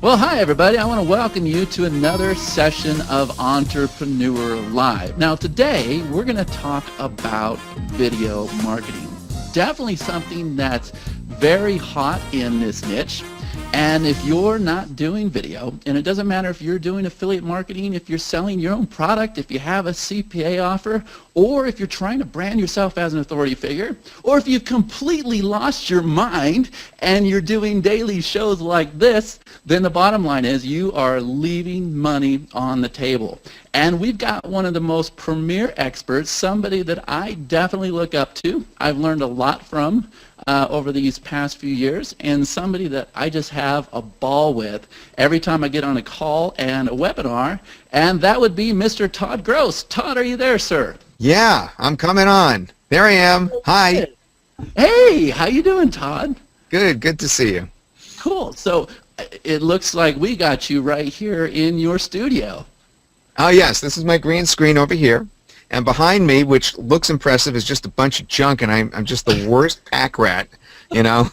Well, hi, everybody. I want to welcome you to another session of Entrepreneur Live. Now, today, we're going to talk about video marketing. Definitely something that's very hot in this niche. And if you're not doing video, and it doesn't matter if you're doing affiliate marketing, if you're selling your own product, if you have a CPA offer, or if you're trying to brand yourself as an authority figure, or if you've completely lost your mind and you're doing daily shows like this, then the bottom line is you are leaving money on the table. And we've got one of the most premier experts, somebody that I definitely look up to. I've learned a lot from over these past few years, and somebody that I just have a ball with every time I get on a call and a webinar, and that would be Mr. Todd Gross. Todd, are you there, sir? Yeah, I'm coming on. There I am. Hi. Hey, how you doing, Todd? Good to see you. Cool. So it looks like we got you right here in your studio. Oh yes, this is my green screen over here. And behind me, which looks impressive, is just a bunch of junk, and I'm just the worst pack rat, you know.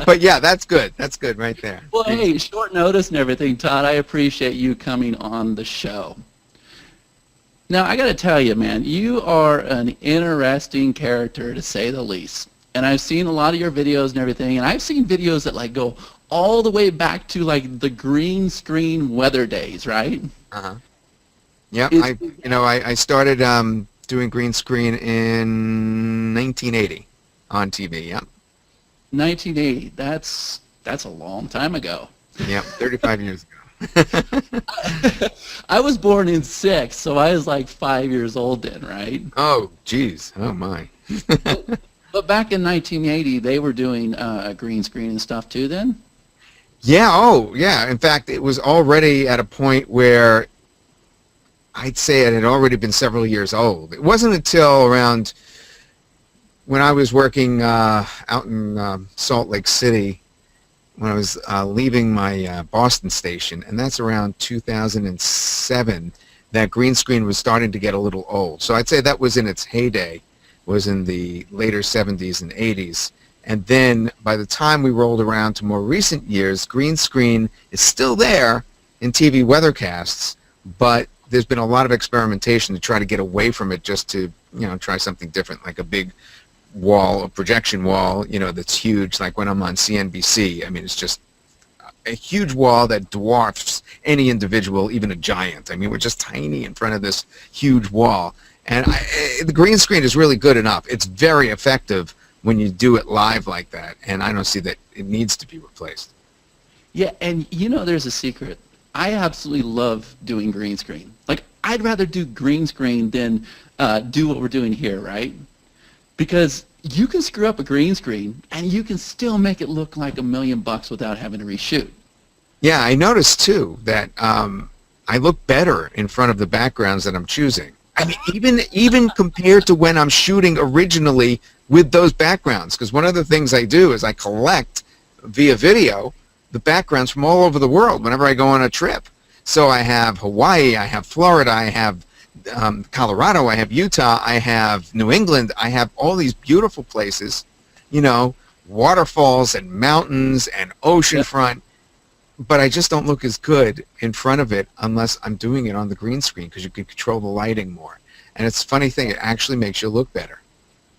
But yeah, that's good. That's good right there. Well, hey, short notice and everything, Todd. I appreciate you coming on the show. Now, I got to tell you, man, you are an interesting character, to say the least. And I've seen a lot of your videos and everything, and I've seen videos that like go all the way back to like the green screen weather days, right? Uh-huh. Yeah, I started doing green screen in 1980 on TV. Yeah. 1980. That's a long time ago. Yeah, 35 years ago. I was born in '6, so I was like 5 years old then, right? Oh, geez. Oh my. But back in 1980, they were doing green screen and stuff too. Then. Yeah. Oh, yeah. In fact, it was already at a point where I'd say it had already been several years old. It wasn't until around when I was working out in Salt Lake City, when I was leaving my Boston station, and that's around 2007, that green screen was starting to get a little old. So I'd say that was in its heyday, was in the later 70s and 80s. And then by the time we rolled around to more recent years, green screen is still there in TV weathercasts, but there's been a lot of experimentation to try to get away from it, just to, you know, try something different, like a big wall, a projection wall, you know, that's huge, like when I'm on CNBC. I mean, it's just a huge wall that dwarfs any individual, even a giant. I mean, we're just tiny in front of this huge wall. And the green screen is really good enough. It's very effective when you do it live like that, and I don't see that it needs to be replaced. Yeah, and you know, there's a secret. I absolutely love doing green screen. Like, I'd rather do green screen than do what we're doing here, right? Because you can screw up a green screen and you can still make it look like $1 million without having to reshoot. Yeah, I noticed too that I look better in front of the backgrounds that I'm choosing. I mean, even compared to when I'm shooting originally with those backgrounds, because one of the things I do is I collect via video the backgrounds from all over the world whenever I go on a trip. So I have Hawaii, I have Florida, I have Colorado, I have Utah, I have New England, I have all these beautiful places, you know, waterfalls and mountains and oceanfront, but I just don't look as good in front of it unless I'm doing it on the green screen, because you can control the lighting more. And it's a funny thing, it actually makes you look better.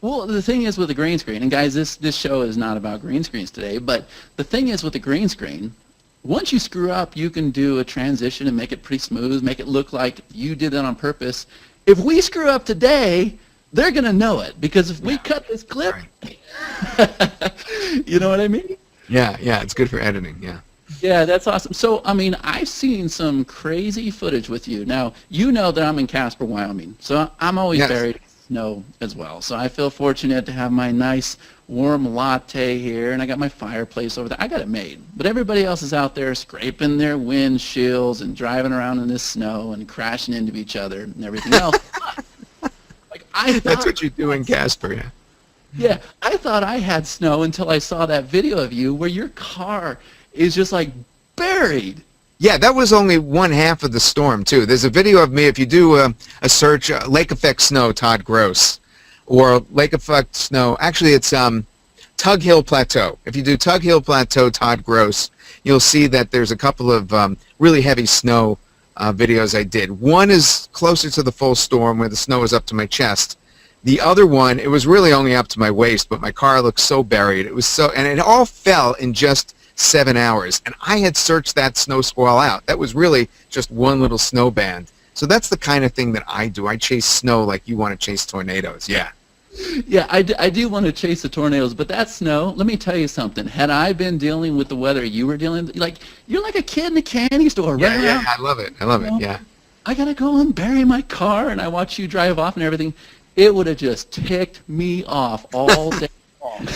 Well, the thing is with the green screen, and guys, this show is not about green screens today, but the thing is with the green screen, once you screw up, you can do a transition and make it pretty smooth, make it look like you did that on purpose. If we screw up today, they're going to know it, because if we cut this clip, right. You know what I mean? Yeah, it's good for editing, yeah. Yeah, that's awesome. So, I mean, I've seen some crazy footage with you. Now, you know that I'm in Casper, Wyoming, so I'm always buried in snow as well. So I feel fortunate to have my nice warm latte here, and I got my fireplace over there. I got it made. But everybody else is out there scraping their windshields and driving around in this snow and crashing into each other and everything else. That's what you do in Casper, yeah. Yeah, I thought I had snow until I saw that video of you where your car is just like buried. Yeah, that was only one half of the storm, too. There's a video of me, if you do a search, Lake Effect Snow, Todd Gross, or Lake Effect Snow, actually it's Tug Hill Plateau. If you do Tug Hill Plateau, Todd Gross, you'll see that there's a couple of really heavy snow videos I did. One is closer to the full storm where the snow is up to my chest. The other one, it was really only up to my waist, but my car looked so buried. And it all fell in just 7 hours. And I had searched that snow squall out. That was really just one little snow band. So that's the kind of thing that I do. I chase snow like you want to chase tornadoes. Yeah. Yeah, I do want to chase the tornadoes, but that snow, let me tell you something. Had I been dealing with the weather you were dealing with, like, you're like a kid in a candy store. Yeah, running yeah, around. I love it. I love it, yeah. I got to go and bury my car, and I watch you drive off and everything. It would have just ticked me off all day long.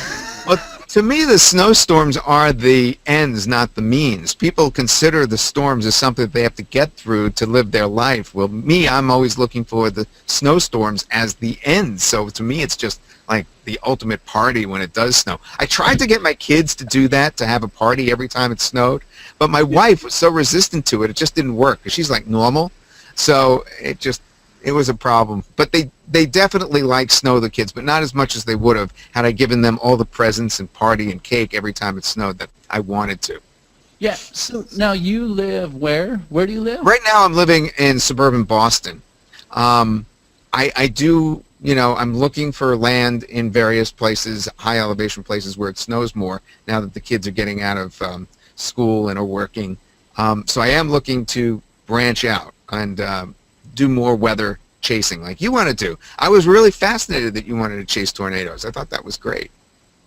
Well, to me, the snowstorms are the ends, not the means. People consider the storms as something that they have to get through to live their life. Well, me, I'm always looking for the snowstorms as the ends. So to me, it's just like the ultimate party when it does snow. I tried to get my kids to do that, to have a party every time it snowed, but my wife was so resistant to it, it just didn't work, because she's like normal. So it was a problem. But they definitely like snow, the kids, but not as much as they would have had I given them all the presents and party and cake every time it snowed that I wanted to. Yeah, so now you live where? Where do you live? Right now I'm living in suburban Boston. I do, I'm looking for land in various places, high elevation places where it snows more now that the kids are getting out of school and are working. So I am looking to branch out and do more weather chasing like you want to do. I was really fascinated that you wanted to chase tornadoes. I thought that was great.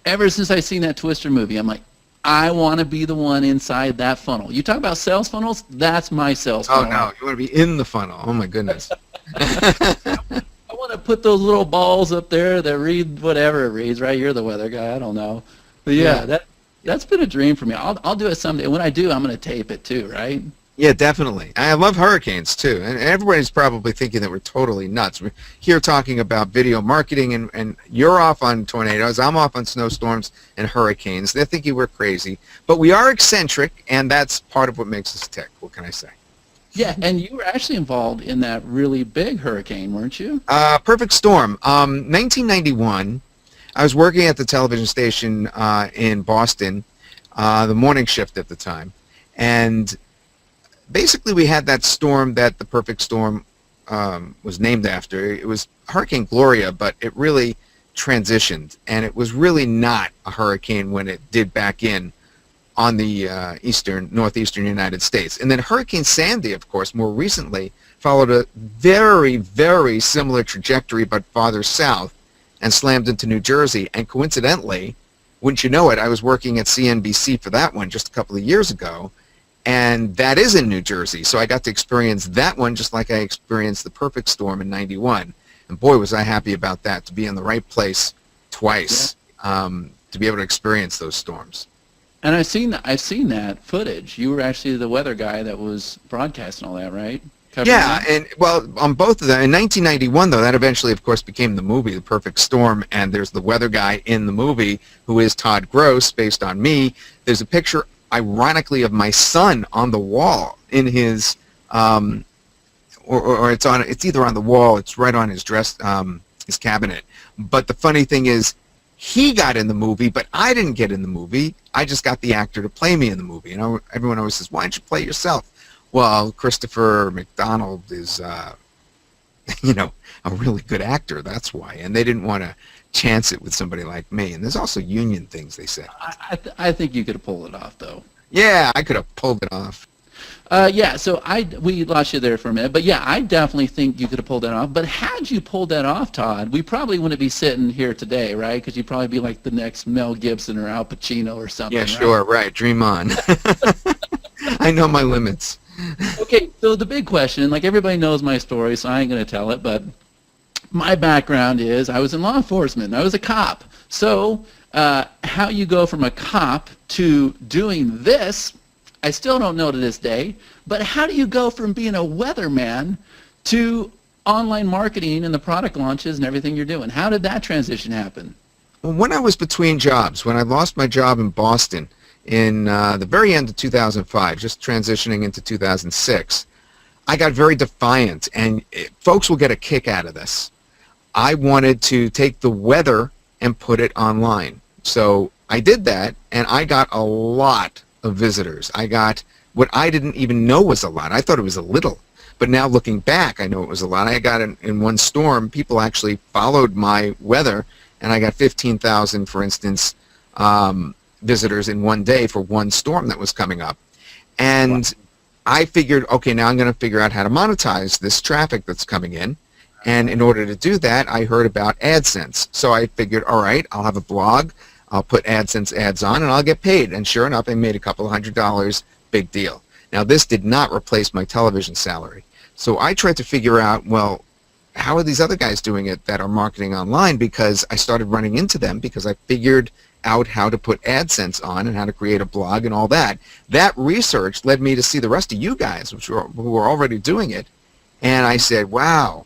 Ever since I seen that Twister movie, I'm like, I want to be the one inside that funnel. You talk about sales funnels? That's my sales funnel. Oh, no. You want to be in the funnel. Oh, my goodness. I want to put those little balls up there that read whatever it reads, right? You're the weather guy. I don't know. But, yeah. That's been a dream for me. I'll do it someday. When I do, I'm going to tape it too, right? Yeah, definitely. I love hurricanes, too. And everybody's probably thinking that we're totally nuts. We're here talking about video marketing, and you're off on tornadoes. I'm off on snowstorms and hurricanes. They're thinking we're crazy. But we are eccentric, and that's part of what makes us tick. What can I say? Yeah, and you were actually involved in that really big hurricane, weren't you? Perfect storm. 1991, I was working at the television station in Boston, the morning shift at the time. And basically, we had that storm that the perfect storm was named after. It was Hurricane Gloria, but it really transitioned, and it was really not a hurricane when it did back in on the northeastern United States. And then Hurricane Sandy, of course, more recently, followed a very, very similar trajectory, but farther south, and slammed into New Jersey. And coincidentally, wouldn't you know it, I was working at CNBC for that one just a couple of years ago, and that is in New Jersey. So I got to experience that one just like I experienced the perfect storm in 91. And boy, was I happy about that, to be in the right place twice, to be able to experience those storms. And I've seen that footage. You were actually the weather guy that was broadcasting all that, right? Covering that? And well, on both of them. In 1991, though, that eventually, of course, became the movie, The Perfect Storm, and there's the weather guy in the movie who is Todd Gross, based on me. There's a picture, ironically, of my son on the wall in his, or it's either on the wall, it's right on his his cabinet. But the funny thing is, he got in the movie, but I didn't get in the movie. I just got the actor to play me in the movie. Everyone always says, why don't you play yourself? Well, Christopher McDonald is, a really good actor. That's why. And they didn't want to chance it with somebody like me. And there's also union things, they said. I think you could have pulled it off, though. Yeah, I could have pulled it off. So we lost you there for a minute, but yeah, I definitely think you could have pulled that off. But had you pulled that off, Todd, we probably wouldn't be sitting here today, right? Because you'd probably be like the next Mel Gibson or Al Pacino or something. Yeah, sure, right. Dream on. I know my limits. Okay, so the big question, like everybody knows my story, so I ain't going to tell it, but my background is I was in law enforcement. I was a cop. So how you go from a cop to doing this, I still don't know to this day, but how do you go from being a weatherman to online marketing and the product launches and everything you're doing? How did that transition happen? Well, when I was between jobs, when I lost my job in Boston in the very end of 2005, just transitioning into 2006, I got very defiant, and folks will get a kick out of this. I wanted to take the weather and put it online. So I did that, and I got a lot of visitors. I got what I didn't even know was a lot. I thought it was a little. But now looking back, I know it was a lot. I got in one storm, people actually followed my weather, and I got 15,000, for instance, visitors in one day for one storm that was coming up. And I figured, okay, now I'm going to figure out how to monetize this traffic that's coming in. And in order to do that, I heard about AdSense. So I figured, all right, I'll have a blog, I'll put AdSense ads on, and I'll get paid. And sure enough, I made a couple $100, big deal. Now, this did not replace my television salary. So I tried to figure out, well, how are these other guys doing it that are marketing online? Because I started running into them because I figured out how to put AdSense on and how to create a blog and all that. That research led me to see the rest of you guys, who were already doing it. And I said, wow,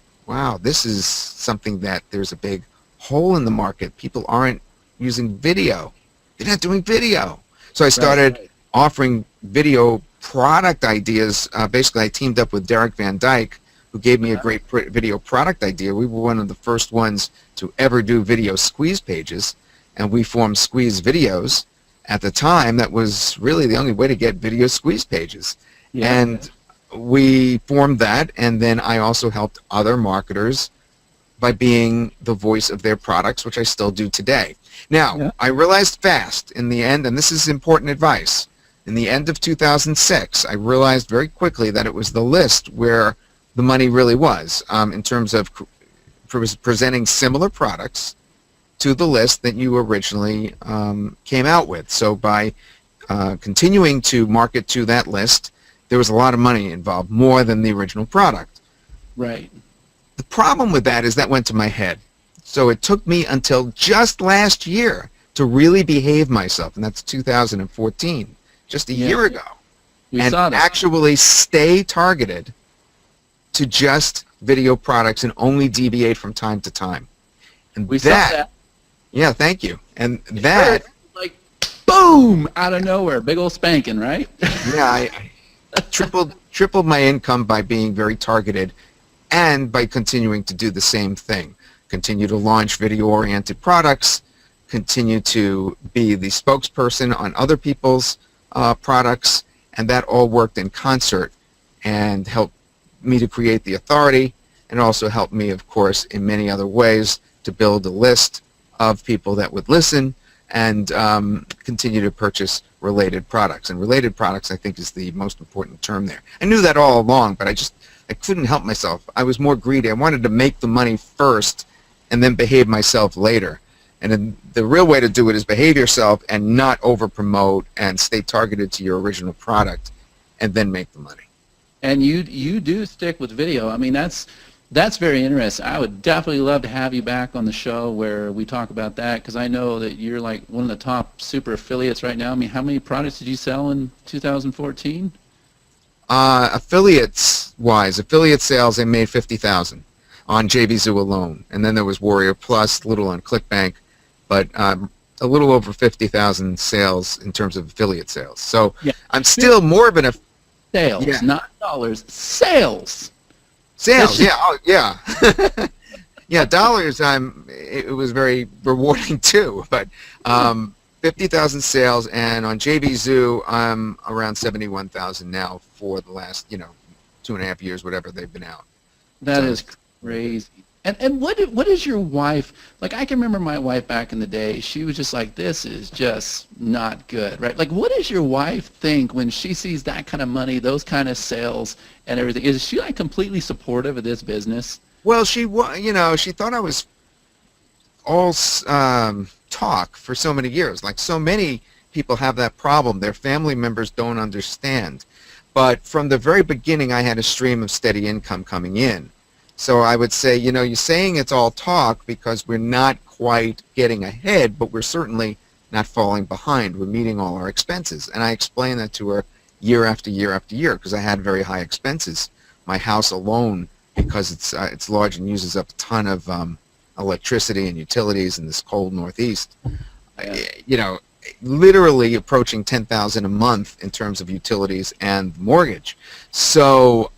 this is something that there's a big hole in the market. People aren't using video. They're not doing video. So I started offering video product ideas. Basically, I teamed up with Derek Van Dyke, who gave me a great video product idea. We were one of the first ones to ever do video squeeze pages, and we formed Squeeze Videos. At the time, that was really the only way to get video squeeze pages. And we formed that, and then I also helped other marketers by being the voice of their products, which I still do today. Now, I realized fast in the end, and this is important advice, in the end of 2006, I realized very quickly that it was the list where the money really was, in terms of presenting similar products to the list that you originally came out with. So by continuing to market to that list, there was a lot of money involved, more than the original product. Right. The problem with that is that went to my head. So it took me until just last year to really behave myself, and that's 2014, just a year ago, and actually stay targeted to just video products and only deviate from time to time. And we saw that. Yeah, thank you. And that, like, boom, out of nowhere, big old spanking, right? Yeah, I tripled my income by being very targeted, and by continuing to do the same thing. Continue to launch video-oriented products, continue to be the spokesperson on other people's products, and that all worked in concert and helped me to create the authority, and also helped me, of course, in many other ways to build a list of people that would listen and continue to purchase related products. And related products, I think, is the most important term there. I knew that all along, but I couldn't help myself. I was more greedy. I wanted to make the money first and then behave myself later. And then the real way to do it is behave yourself and not over-promote and stay targeted to your original product and then make the money. And you do stick with video. I mean, that's very interesting. I would definitely love to have you back on the show where we talk about that, because I know that you're like one of the top super affiliates right now. I mean, how many products did you sell in 2014? Affiliate sales, I made 50,000 on JVZoo alone, and then there was Warrior Plus, little on ClickBank, but a little over 50,000 sales in terms of affiliate sales. So I'm still more of an sales, not dollars, sales. Sales, yeah, dollars. It was very rewarding too, but 50,000 sales, and on JVZoo, I'm around 71,000 now for the last 2.5 years, whatever they've been out. That is crazy. And what is your wife like? I can remember my wife back in the day. She was just like, this is just not good, right? Like, what does your wife think when she sees that kind of money, those kind of sales and everything? Is she like completely supportive of this business? Well, she thought I was all talk for so many years. Like, so many people have that problem. Their family members don't understand. But from the very beginning, I had a stream of steady income coming in. So I would say, you're saying it's all talk because we're not quite getting ahead, but we're certainly not falling behind. We're meeting all our expenses. And I explained that to her year after year after year, because I had very high expenses. My house alone, because it's large and uses up a ton of electricity and utilities in this cold Northeast, literally approaching $10,000 a month in terms of utilities and mortgage. So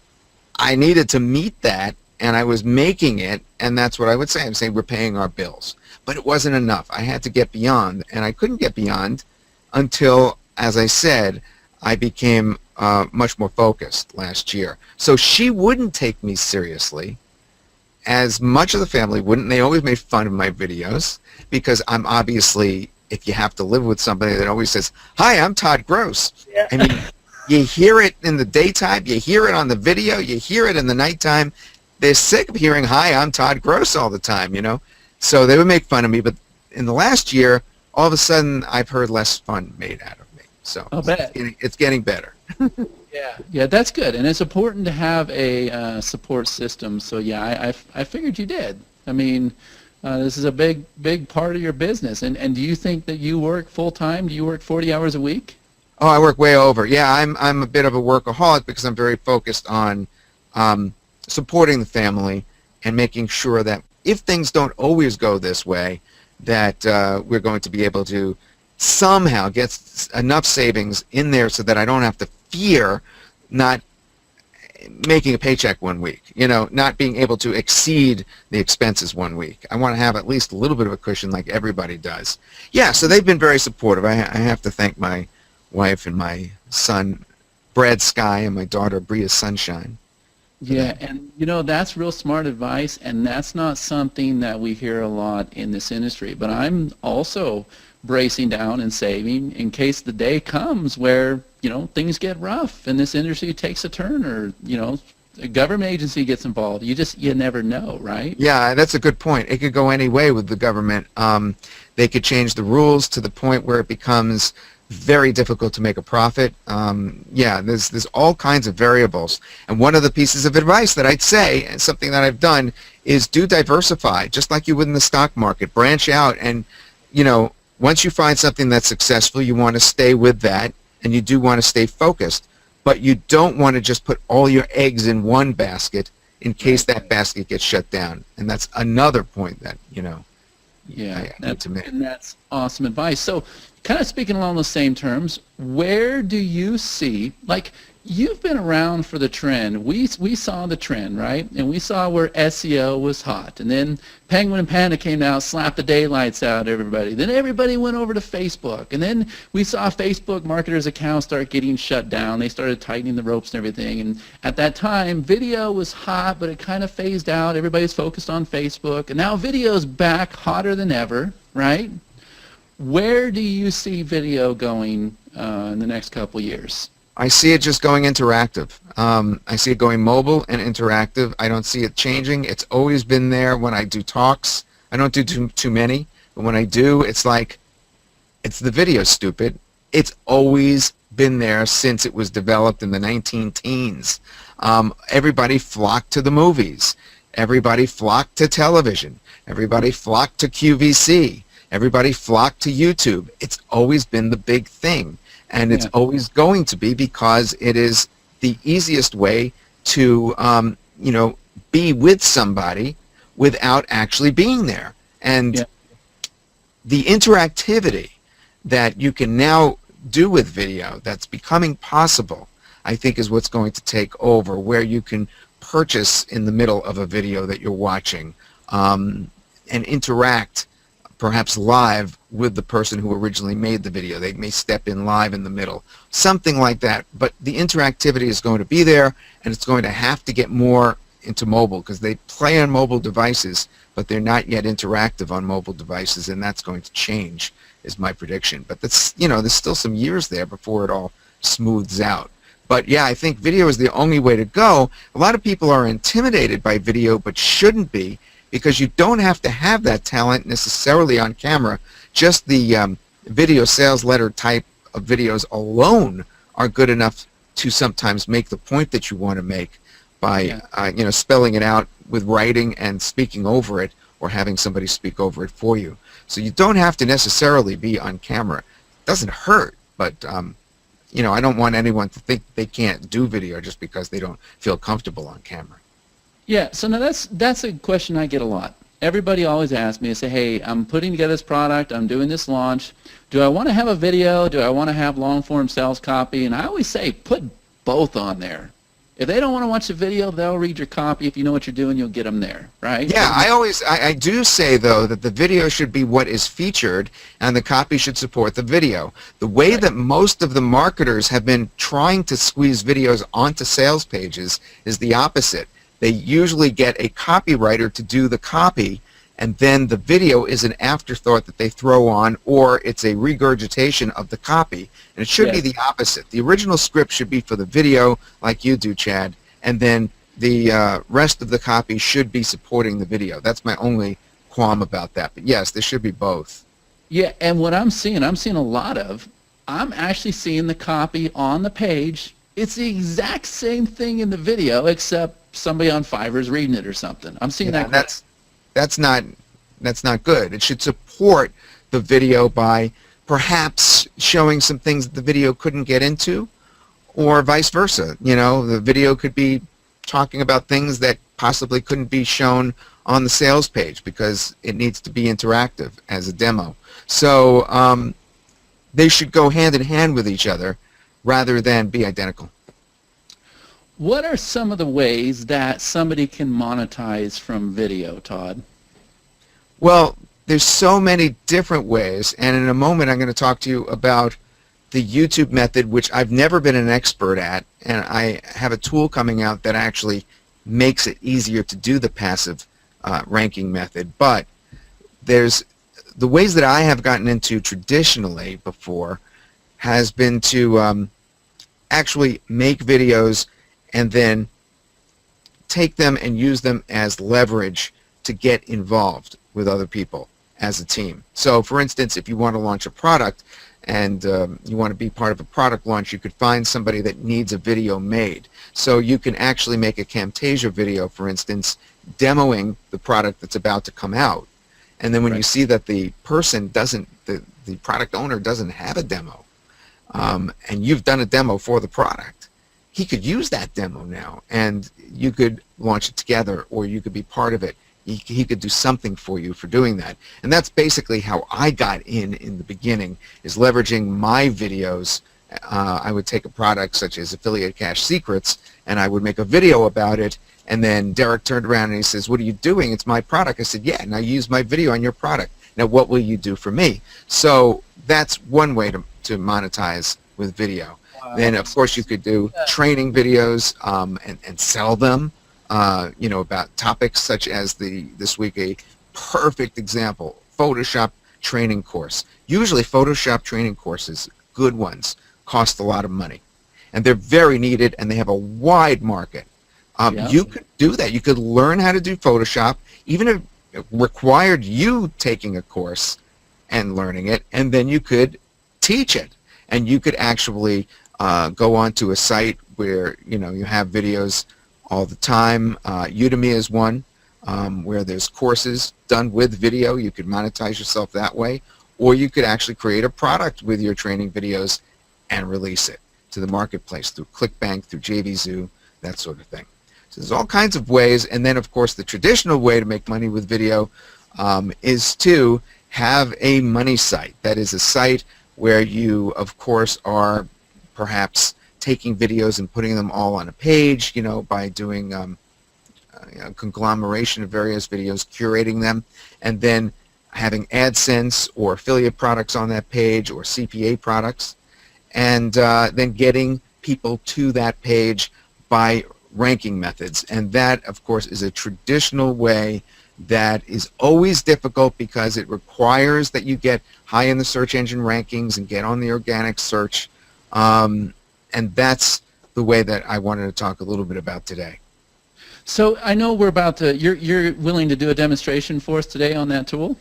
I needed to meet that, and I was making it, and that's what I would say. I'm saying we're paying our bills. But it wasn't enough. I had to get beyond, and I couldn't get beyond until as I said, I became much more focused last year. So she wouldn't take me seriously, as much of the family wouldn't. They always made fun of my videos because I'm obviously, if you have to live with somebody that always says, "Hi, I'm Todd Gross." Yeah. I mean, you hear it in the daytime, you hear it on the video, you hear it in the nighttime. They're sick of hearing, "Hi, I'm Todd Gross" all the time, you know. So they would make fun of me. But in the last year, all of a sudden, I've heard less fun made out of me. So I'll bet. it's getting better. Yeah, that's good, and it's important to have a support system. So yeah, I figured you did. I mean, this is a big part of your business. And do you think that you work full time? Do you work 40 hours a week? Oh, I work way over. Yeah, I'm a bit of a workaholic because I'm very focused on supporting the family and making sure that if things don't always go this way, that we're going to be able to somehow get enough savings in there so that I don't have to fear not making a paycheck one week, you know, not being able to exceed the expenses one week. I want to have at least a little bit of a cushion like everybody does. Yeah, so they've been very supportive. I have to thank my wife and my son, Brad Sky, and my daughter, Bria Sunshine. Yeah, and you know, that's real smart advice, and that's not something that we hear a lot in this industry. But I'm also bracing down and saving in case the day comes where, you know, things get rough and this industry takes a turn, or, you know, a government agency gets involved. You never know, right? Yeah, that's a good point. It could go any way with the government. They could change the rules to the point where it becomes very difficult to make a profit. Yeah, there's all kinds of variables. And one of the pieces of advice that I'd say, and something that I've done, is do diversify, just like you would in the stock market. Branch out, and, you know, once you find something that's successful, you want to stay with that, and you do want to stay focused. But you don't want to just put all your eggs in one basket in case that basket gets shut down. And that's another point that, you know, Yeah, I need to make. and that's awesome advice. So, kind of speaking along those same terms, where do you see, like, you've been around for the trend. We saw the trend, right? And we saw where SEO was hot. And then Penguin and Panda came out, slapped the daylights out of everybody. Then everybody went over to Facebook. And then we saw Facebook marketers' accounts start getting shut down. They started tightening the ropes and everything. And at that time, video was hot, but it kind of phased out. Everybody's focused on Facebook. And now video's back, hotter than ever, right? Where do you see video going in the next couple years? I see it just going interactive. I see it going mobile and interactive. I don't see it changing. It's always been there when I do talks. I don't do too many, but when I do, it's like, it's the video, stupid. It's always been there since it was developed in the 19-teens. Everybody flocked to the movies. Everybody flocked to television. Everybody flocked to QVC. Everybody flocked to YouTube. It's always been the big thing. And it's always going to be, because it is the easiest way to, you know, be with somebody without actually being there. And the interactivity that you can now do with video that's becoming possible, I think, is what's going to take over, where you can purchase in the middle of a video that you're watching and interact perhaps live with the person who originally made the video. They may step in live in the middle, something like that. But the interactivity is going to be there, and it's going to have to get more into mobile, because they play on mobile devices, but they're not yet interactive on mobile devices, and that's going to change, is my prediction. But that's, you know, there's still some years there before it all smooths out. But yeah, I think video is the only way to go. A lot of people are intimidated by video, but shouldn't be, because you don't have to have that talent necessarily on camera. Just the video sales letter type of videos alone are good enough to sometimes make the point that you want to make by you know, spelling it out with writing and speaking over it, or having somebody speak over it for you. So you don't have to necessarily be on camera. It doesn't hurt, but you know, I don't want anyone to think they can't do video just because they don't feel comfortable on camera. Yeah, so now that's a question I get a lot. Everybody always asks me, they say, hey, I'm putting together this product, I'm doing this launch. Do I want to have a video? Do I want to have long-form sales copy? And I always say, put both on there. If they don't want to watch the video, they'll read your copy. If you know what you're doing, you'll get them there, right? Yeah, I do say, though, that the video should be what is featured and the copy should support the video. The way that most of the marketers have been trying to squeeze videos onto sales pages is the opposite. They usually get a copywriter to do the copy, and then the video is an afterthought that they throw on, or it's a regurgitation of the copy. And it should be the opposite. The original script should be for the video, like you do, Chad, and then the rest of the copy should be supporting the video. That's my only qualm about that. But yes, there should be both. Yeah, and what I'm seeing a lot of, I'm actually seeing the copy on the page. It's the exact same thing in the video, except somebody on Fiverr is reading it or something. I'm seeing that. That's not good. It should support the video by perhaps showing some things that the video couldn't get into, or vice versa. You know, the video could be talking about things that possibly couldn't be shown on the sales page because it needs to be interactive as a demo. So they should go hand in hand with each other rather than be identical. What are some of the ways that somebody can monetize from video, Todd? Well, there's so many different ways, and in a moment I'm going to talk to you about the YouTube method, which I've never been an expert at, and I have a tool coming out that actually makes it easier to do the passive ranking method. But there's the ways that I have gotten into traditionally before has been to actually make videos and then take them and use them as leverage to get involved with other people as a team. So for instance, if you want to launch a product and you want to be part of a product launch, you could find somebody that needs a video made. So you can actually make a Camtasia video, for instance, demoing the product that's about to come out. And then when you see that the person doesn't, the product owner doesn't have a demo, and you've done a demo for the product, he could use that demo now, and you could launch it together, or you could be part of it. He could do something for you for doing that. And that's basically how I got in the beginning, is leveraging my videos. I would take a product such as Affiliate Cash Secrets, and I would make a video about it, and then Derek turned around and he says, "What are you doing? It's my product." I said, "Yeah, now use my video on your product. Now what will you do for me?" So that's one way to monetize with video. Then of course you could do training videos and sell them, you know, about topics such as this week a perfect example, Photoshop training course. Usually Photoshop training courses, good ones, cost a lot of money, and they're very needed, and they have a wide market. You could do that. You could learn how to do Photoshop, even if it required you taking a course and learning it, and then you could teach it. And you could actually go onto a site where, you know, you have videos all the time. Udemy is one where there's courses done with video. You could monetize yourself that way, or you could actually create a product with your training videos and release it to the marketplace through ClickBank, through JVZoo, that sort of thing. So there's all kinds of ways. And then of course the traditional way to make money with video is to have a money site. That is a site where you of course are perhaps taking videos and putting them all on a page, you know, by doing a conglomeration of various videos, curating them, and then having AdSense or affiliate products on that page, or CPA products, and then getting people to that page by ranking methods. And that of course is a traditional way that is always difficult because it requires that you get high in the search engine rankings and get on the organic search, and that's the way that I wanted to talk a little bit about today. So I know we're about to, you're willing to do a demonstration for us today on that tool?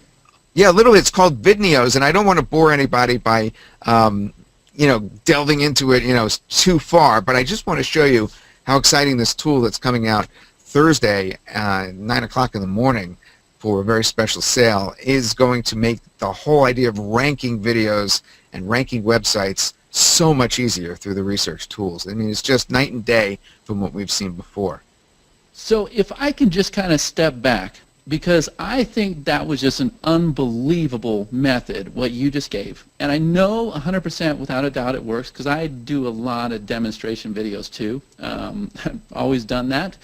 Yeah, literally it's called Vidneos, and I don't want to bore anybody by you know, delving into it, you know, too far, but I just want to show you how exciting this tool that's coming out Thursday, 9 o'clock in the morning, for a very special sale, is going to make the whole idea of ranking videos and ranking websites so much easier through the research tools. I mean, it's just night and day from what we've seen before. So if I can just kind of step back, because I think that was just an unbelievable method, what you just gave. And I know 100% without a doubt it works because I do a lot of demonstration videos too. I've always done that.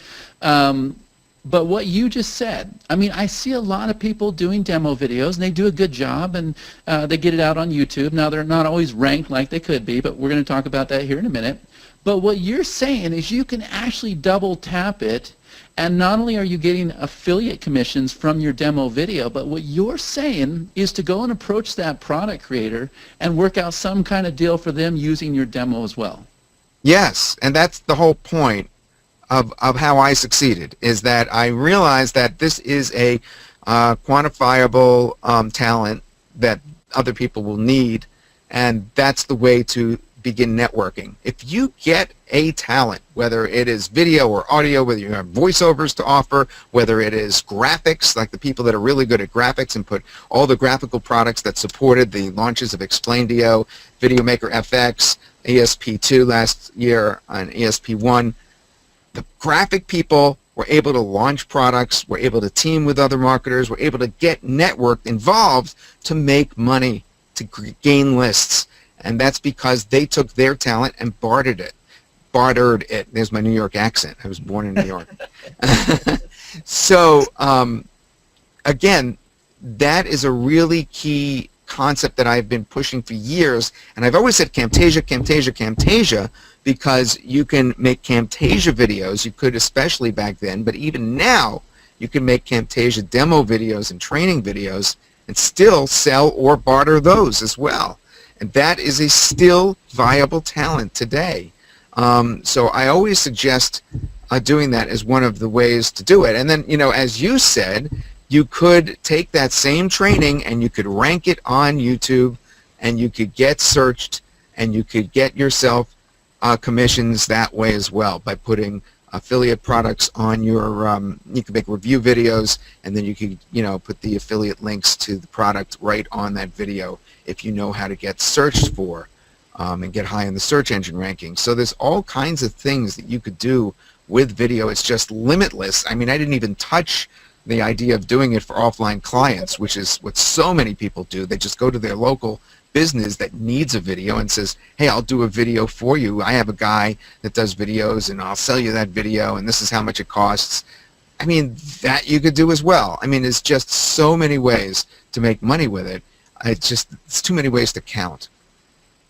But what you just said, I mean, I see a lot of people doing demo videos, and they do a good job, and they get it out on YouTube. Now, they're not always ranked like they could be, but we're going to talk about that here in a minute. But what you're saying is you can actually double tap it, and not only are you getting affiliate commissions from your demo video, but what you're saying is to go and approach that product creator and work out some kind of deal for them using your demo as well. Yes, and that's the whole point of how I succeeded, is that I realized that this is a quantifiable talent that other people will need, and that's the way to begin networking. If you get a talent, whether it is video or audio, whether you have voiceovers to offer, whether it is graphics, like the people that are really good at graphics and put all the graphical products that supported the launches of Explain.io, VideoMaker FX, ESP2 last year, and ESP1, the graphic people were able to launch products, were able to team with other marketers, were able to get networked involved to make money, to gain lists. And that's because they took their talent and bartered it. There's my New York accent. I was born in New York. So, again, that is a really key concept that I've been pushing for years. And I've always said Camtasia, Camtasia, Camtasia, because you can make Camtasia videos. You could, especially back then, but even now, you can make Camtasia demo videos and training videos and still sell or barter those as well. And that is a still viable talent today. So I always suggest doing that as one of the ways to do it. And then, you know, as you said, you could take that same training and you could rank it on YouTube, and you could get searched, and you could get yourself commissions that way as well by putting affiliate products on your, you can make review videos, and then you could, you know, put the affiliate links to the product right on that video if you know how to get searched for and get high in the search engine rankings. So there's all kinds of things that you could do with video. It's just limitless. I mean, I didn't even touch the idea of doing it for offline clients, which is what so many people do. They just go to their local business that needs a video and says, hey, I'll do a video for you. I have a guy that does videos, and I'll sell you that video, and this is how much it costs. I mean, that you could do as well. I mean, there's just so many ways to make money with it. It's too many ways to count.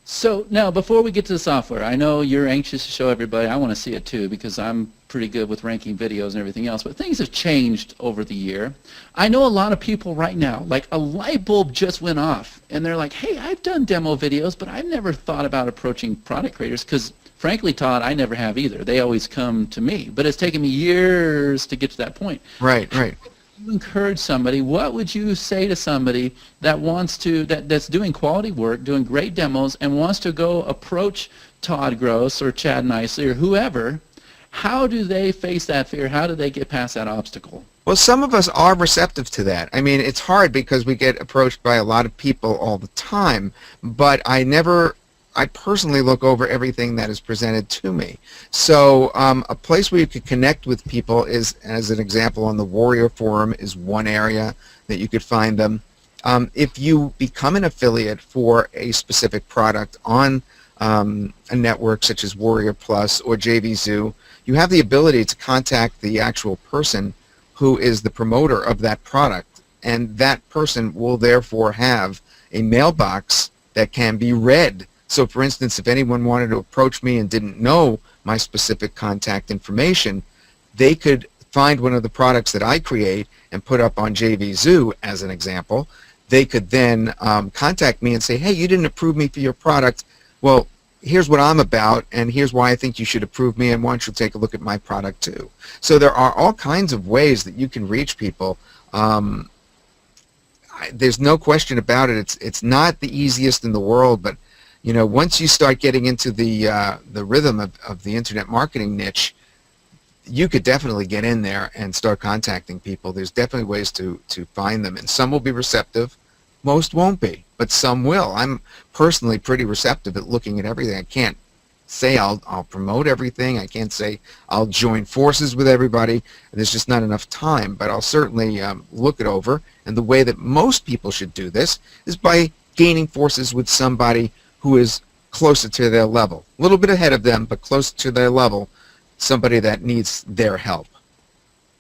So now, before we get to the software, I know you're anxious to show everybody. I want to see it too, because I'm pretty good with ranking videos and everything else, but things have changed over the year. I know a lot of people right now, like a light bulb just went off, and they're like, hey, I've done demo videos, but I've never thought about approaching product creators, because frankly, Todd, I never have either. They always come to me, but it's taken me years to get to that point. Right, right. You encourage somebody, what would you say to somebody that wants to, that's doing quality work, doing great demos, and wants to go approach Todd Gross or Chad Nicely or whoever? How do they face that fear? How do they get past that obstacle? Well, some of us are receptive to that. I mean, it's hard because we get approached by a lot of people all the time, but I personally look over everything that is presented to me. So a place where you could connect with people is, as an example, on the Warrior Forum is one area that you could find them. If you become an affiliate for a specific product on a network such as Warrior Plus or JVZoo, you have the ability to contact the actual person who is the promoter of that product, and that person will therefore have a mailbox that can be read. So for instance, if anyone wanted to approach me and didn't know my specific contact information, they could find one of the products that I create and put up on JVZoo as an example. They could then contact me and say, hey, you didn't approve me for your product. Well, here's what I'm about, and here's why I think you should approve me, and why don't you take a look at my product too. So there are all kinds of ways that you can reach people. There's no question about it. It's not the easiest in the world, but you know, once you start getting into the rhythm of the internet marketing niche, you could definitely get in there and start contacting people. There's definitely ways to find them, and some will be receptive, most won't be, but some will. I'm personally pretty receptive at looking at everything. I can't say I'll promote everything. I can't say I'll join forces with everybody. There's just not enough time, but I'll certainly look it over. And the way that most people should do this is by gaining forces with somebody who is closer to their level. A little bit ahead of them, but closer to their level, somebody that needs their help.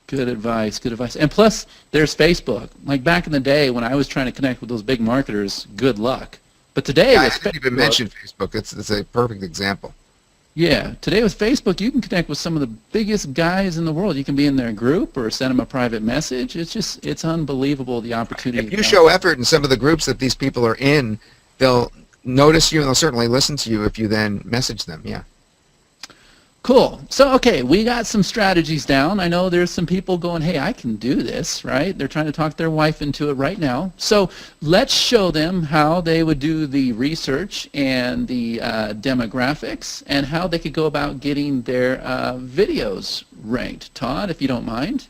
Good advice, good advice. And plus, there's Facebook. Like back in the day when I was trying to connect with those big marketers, good luck. But today I with didn't even mention Facebook. It's a perfect example. Yeah, today with Facebook, you can connect with some of the biggest guys in the world. You can be in their group or send them a private message. It's unbelievable the opportunity. If you show effort in some of the groups that these people are in, they'll notice you and they'll certainly listen to you if you then message them. Yeah. Cool. So, okay, we got some strategies down. I know there's some people going, hey, I can do this, right? They're trying to talk their wife into it right now. So let's show them how they would do the research and the demographics and how they could go about getting their videos ranked. Todd, if you don't mind.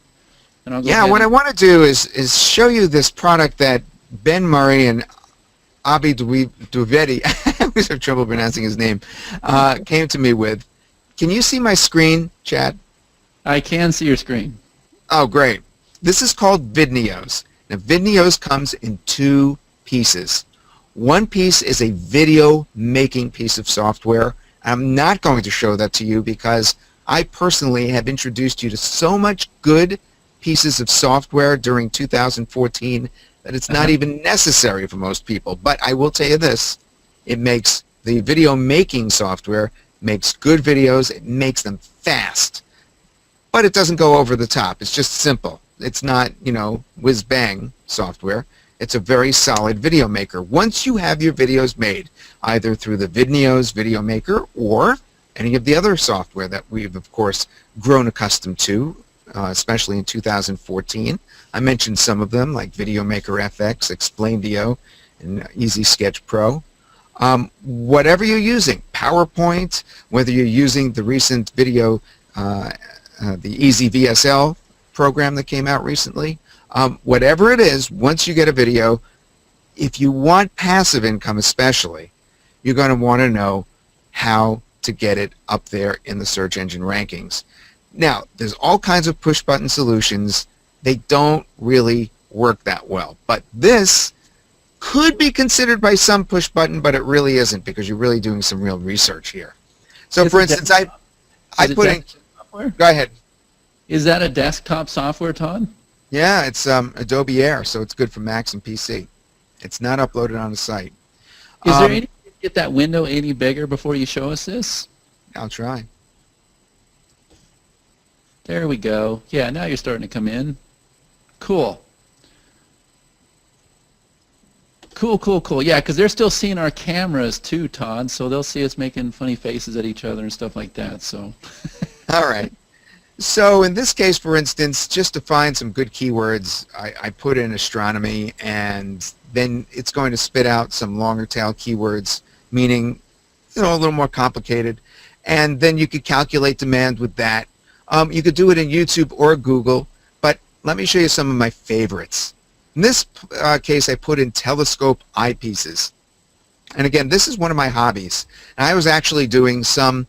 And I'll go Yeah, what I want to do is show you this product that Ben Murray and Abi Duvedi, I always have trouble pronouncing his name, came to me with. Can you see my screen, Chad? I can see your screen. Oh, great. This is called Vidneos. Now, Vidneos comes in two pieces. One piece is a video making piece of software. I'm not going to show that to you because I personally have introduced you to so much good pieces of software during 2014 that it's not even necessary for most people. But I will tell you this, it makes the video making software makes good videos, it makes them fast, but it doesn't go over the top. It's just simple. It's not, whiz-bang software. It's a very solid video maker. Once you have your videos made, either through the Vidneos video maker or any of the other software that we've, of course, grown accustomed to, especially in 2014. I mentioned some of them, like Video Maker FX, Explaindio, and Easy Sketch Pro. Whatever you're using, PowerPoint, whether you're using the recent video, the Easy VSL program that came out recently, whatever it is, once you get a video, if you want passive income especially, you're going to want to know how to get it up there in the search engine rankings. Now, there's all kinds of push-button solutions. They don't really work that well, but this could be considered by some push button, but it really isn't because you're really doing some real research here. So, for instance, I put in. Go ahead. Is that a desktop software, Todd? Yeah, it's Adobe Air, so it's good for Macs and PC. It's not uploaded on the site. Is there any way to get that window any bigger before you show us this? I'll try. There we go. Yeah, now you're starting to come in. Cool. Cool. Yeah, because they're still seeing our cameras too, Todd, so they'll see us making funny faces at each other and stuff like that. So. All right. So in this case, for instance, just to find some good keywords, I put in astronomy, and then it's going to spit out some longer tail keywords, meaning, a little more complicated. And then you could calculate demand with that. You could do it in YouTube or Google, but let me show you some of my favorites. In this case, I put in telescope eyepieces. And again, this is one of my hobbies. And I was actually doing some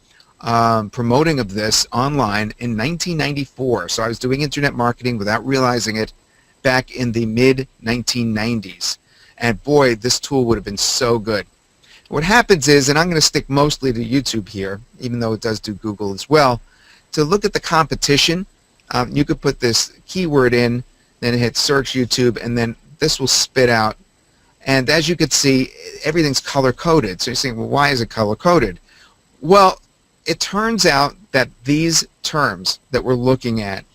promoting of this online in 1994. So I was doing internet marketing without realizing it back in the mid-1990s. And boy, this tool would have been so good. What happens is, and I'm going to stick mostly to YouTube here, even though it does do Google as well, to look at the competition, you could put this keyword in, then hit search YouTube, and then this will spit out. And as you can see, everything's color-coded. So you're saying, well, why is it color-coded? Well, it turns out that these terms that we're looking at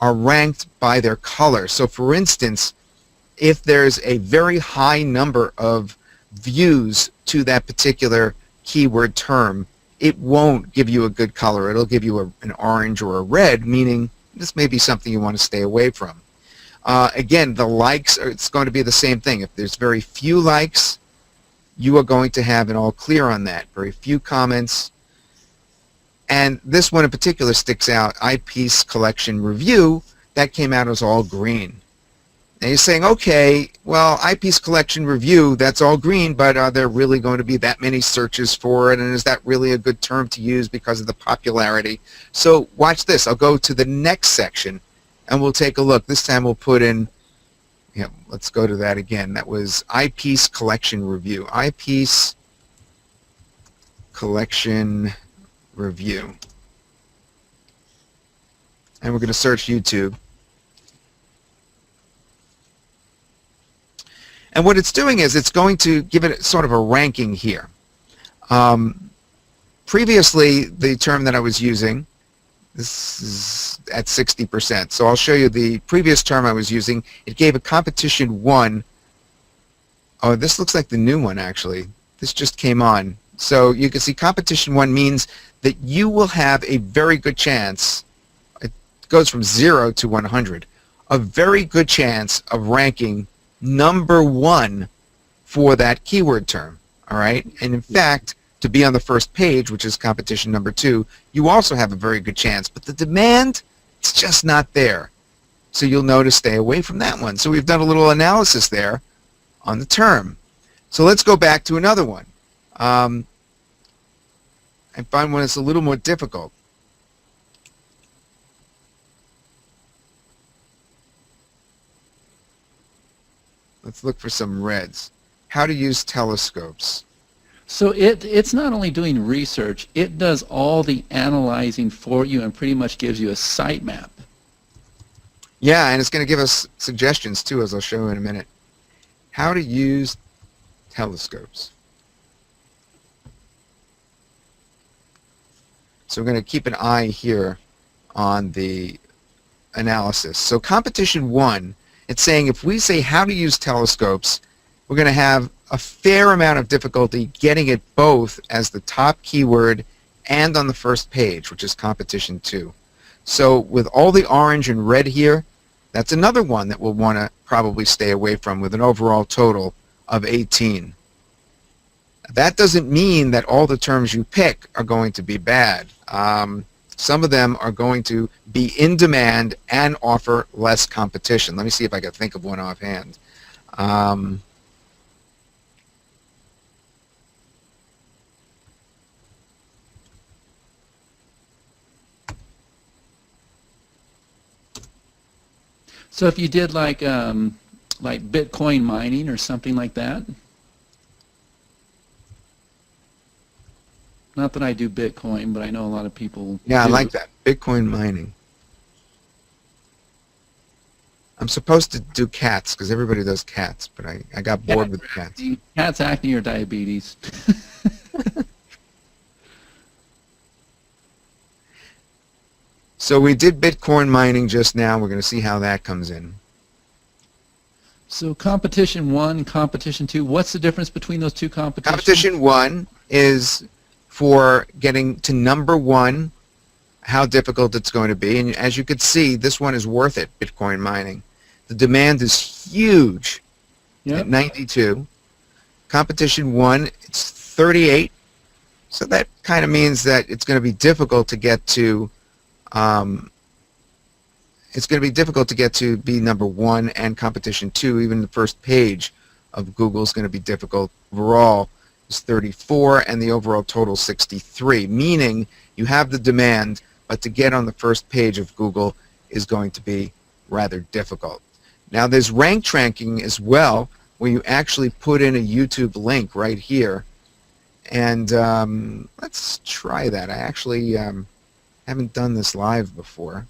are ranked by their color. So for instance, if there's a very high number of views to that particular keyword term, it won't give you a good color. It'll give you an orange or a red, meaning this may be something you want to stay away from. Again, the likes, it's going to be the same thing. If there's very few likes, you are going to have an all clear on that. Very few comments. And this one in particular sticks out, Eyepiece Collection Review. That came out as all green. Now you're saying, okay, well, eyepiece collection review, that's all green, but are there really going to be that many searches for it? And is that really a good term to use because of the popularity? So watch this. I'll go to the next section and we'll take a look. This time we'll put in, let's go to that again. That was eyepiece collection review. Eyepiece collection review. And we're going to search YouTube. And what it's doing is it's going to give it sort of a ranking here. Previously, the term that I was using, this is at 60%. So I'll show you the previous term I was using. It gave a competition 1. Oh, this looks like the new one, actually. This just came on. So you can see competition 1 means that you will have a very good chance. It goes from 0 to 100. A very good chance of ranking number 1 for that keyword term. All right. And in fact, to be on the first page, which is competition number 2, you also have a very good chance. But the demand, it's just not there. So you'll notice stay away from that one. So we've done a little analysis there on the term. So let's go back to another one. And find one that's a little more difficult. Let's look for some reds. How to use telescopes. So it's not only doing research, it does all the analyzing for you and pretty much gives you a sitemap. Yeah, and it's going to give us suggestions too, as I'll show you in a minute. How to use telescopes. So we're going to keep an eye here on the analysis. So competition 1, it's saying if we say how to use telescopes, we're going to have a fair amount of difficulty getting it both as the top keyword and on the first page, which is competition 2. So with all the orange and red here, that's another one that we'll want to probably stay away from with an overall total of 18. That doesn't mean that all the terms you pick are going to be bad. Some of them are going to be in demand and offer less competition. Let me see if I can think of one offhand. So if you did like Bitcoin mining or something like that. Not that I do Bitcoin, but I know a lot of people Yeah, do. I like that. Bitcoin mining. I'm supposed to do cats because everybody does cats, but I got bored with cats. Cats, acne, or diabetes. So we did Bitcoin mining just now. We're going to see how that comes in. So competition 1, competition 2, what's the difference between those two competitions? Competition 1 is for getting to number 1, how difficult it's going to be. And as you can see, this one is worth it, Bitcoin mining. The demand is huge at 92. Competition 1, it's 38. So that kind of means that it's going to be difficult to get to be number 1, and competition 2, even the first page of Google is going to be difficult. Overall is 34 and the overall total 63, meaning you have the demand, but to get on the first page of Google is going to be rather difficult. Now there's rank tracking as well, where you actually put in a YouTube link right here. And let's try that. I actually haven't done this live before.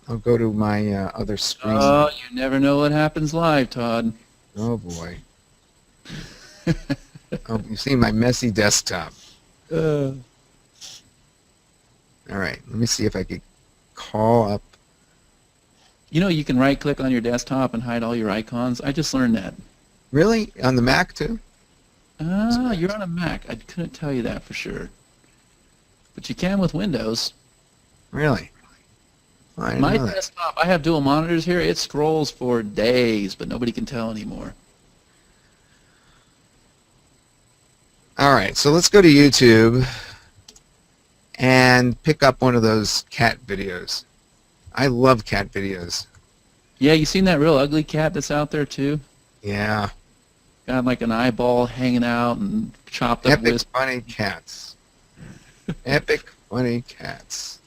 I'll go to my other screen. Oh, you never know what happens live, Todd. Oh boy. Oh, you've seen my messy desktop. All right, let me see if I could call up. You know, you can right-click on your desktop and hide all your icons. I just learned that. Really? On the Mac too? Ah, you're on a Mac. I couldn't tell you that for sure. But you can with Windows. Really? I didn't My know that. desktop, I have dual monitors here. It scrolls for days, but nobody can tell anymore. All right, so let's go to YouTube and pick up one of those cat videos. I love cat videos. Yeah, you seen that real ugly cat that's out there too? Yeah. Got like an eyeball hanging out and chopped up Epic with. funny cats. Epic funny cats.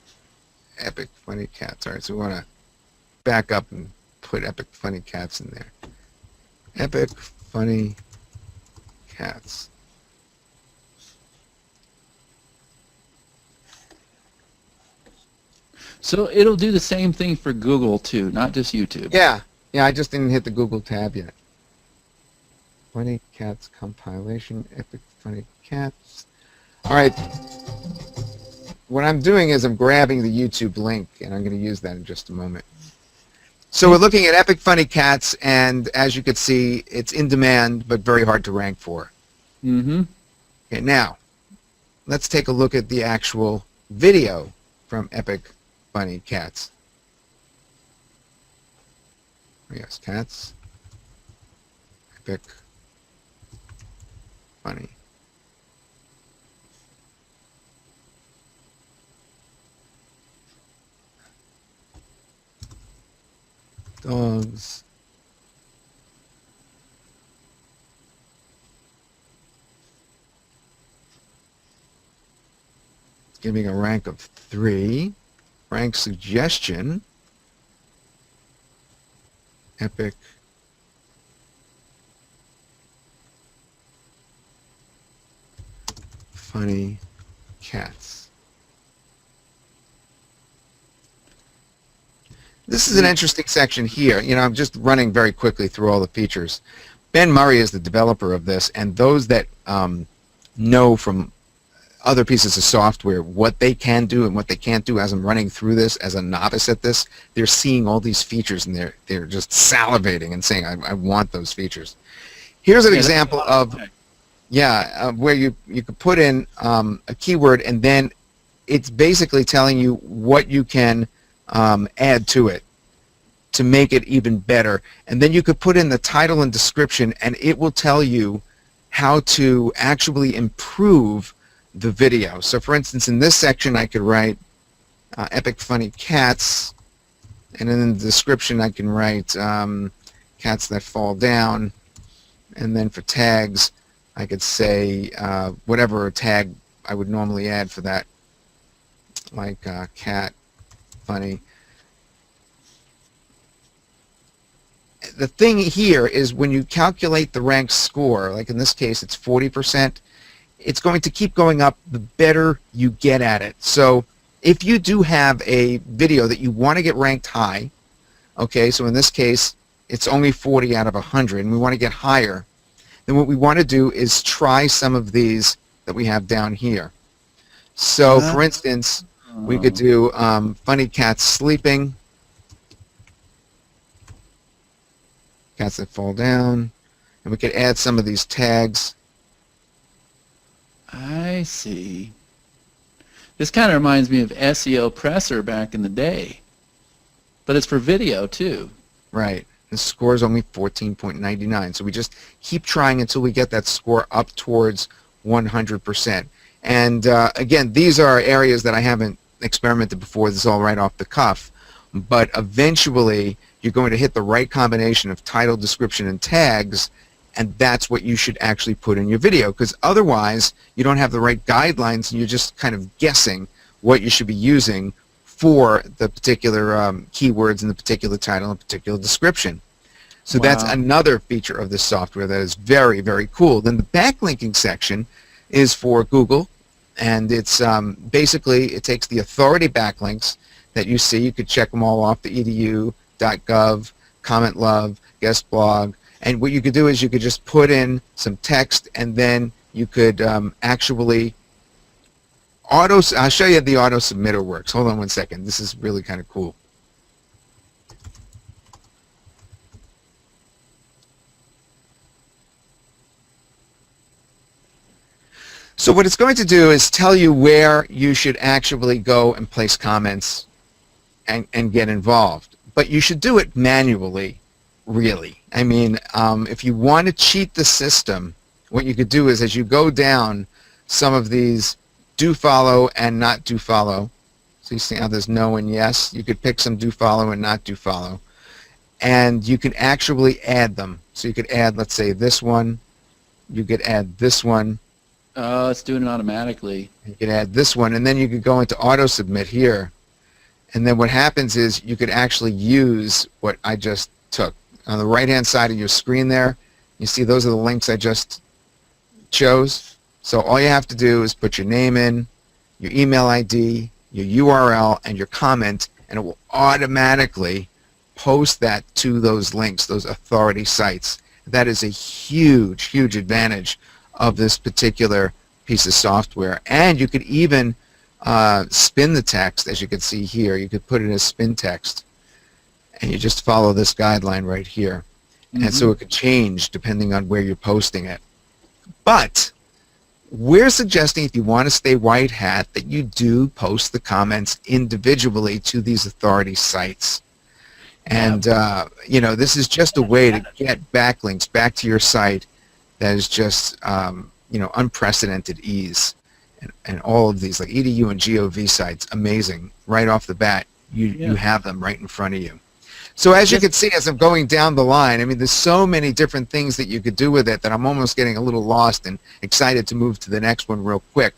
Epic funny cats. All right, so we want to back up and put epic funny cats in there. Epic funny cats. So it'll do the same thing for Google too, not just YouTube. Yeah. Yeah, I just didn't hit the Google tab yet. Funny cats compilation. Epic funny cats. All right. What I'm doing is I'm grabbing the YouTube link, and I'm going to use that in just a moment. So we're looking at Epic Funny Cats, and as you can see, it's in demand, but very hard to rank for. Mm-hmm. Okay, now, let's take a look at the actual video from Epic Funny Cats. Yes, cats. Epic Funny. Dogs. It's giving a rank of 3. Rank suggestion. Epic. Funny cats. This is an interesting section here. You know, I'm just running very quickly through all the features. Ben Murray is the developer of this, and those that know from other pieces of software what they can do and what they can't do, as I'm running through this as a novice at this, they're seeing all these features and they're just salivating and saying, I want those features. Here's an example of, where you could put in a keyword, and then it's basically telling you what you can add to it to make it even better. And then you could put in the title and description, and it will tell you how to actually improve the video. So for instance, in this section I could write Epic Funny Cats, and in the description I can write cats that fall down, and then for tags I could say whatever tag I would normally add for that, like cat funny. The thing here is when you calculate the rank score, like in this case it's 40%, it's going to keep going up the better you get at it. So if you do have a video that you want to get ranked high, okay, so in this case it's only 40 out of 100 and we want to get higher, then what we want to do is try some of these that we have down here. So for instance, we could do funny cats sleeping, cats that fall down, and we could add some of these tags. I see. This kind of reminds me of SEO Presser back in the day, but it's for video too. Right. The score is only 14.99, so we just keep trying until we get that score up towards 100%. And again, these are areas that I haven't experimented before. This is all right off the cuff, but eventually you're going to hit the right combination of title, description, and tags, and that's what you should actually put in your video, because otherwise you don't have the right guidelines and you're just kind of guessing what you should be using for the particular keywords and the particular title and particular description. So that's another feature of this software that is very, very cool. Then the backlinking section is for Google, and it's basically, it takes the authority backlinks that you see. You could check them all off, the edu, .gov, comment love, guest blog, and what you could do is you could just put in some text, and then you could actually I'll show you the auto submitter works. Hold on one second. This is really kind of cool. So what it's going to do is tell you where you should actually go and place comments and get involved. But you should do it manually, really. I mean, if you want to cheat the system, what you could do is as you go down some of these do follow and not do follow. So you see how there's no and yes. You could pick some do follow and not do follow. and you can actually add them. So you could add, let's say, this one. You could add this one. Oh, it's doing it automatically. You could add this one, and then you could go into auto submit here. And then what happens is you could actually use what I just took. On the right-hand side of your screen there, you see those are the links I just chose. So all you have to do is put your name in, your email ID, your URL, and your comment, and it will automatically post that to those links, those authority sites. That is a huge, huge advantage of this particular piece of software. And you could even spin the text, as you can see here. You could put it as spin text, and you just follow this guideline right here. And so it could change depending on where you're posting it. But we're suggesting, if you want to stay white hat, that you do post the comments individually to these authority sites. And, you know, this is just a way to get backlinks back to your site that is just, you know, unprecedented ease. And all of these, like EDU and GOV sites, amazing. Right off the bat, you have them right in front of you. So as you can see, as I'm going down the line, I mean, there's so many different things that you could do with it that I'm almost getting a little lost and excited to move to the next one real quick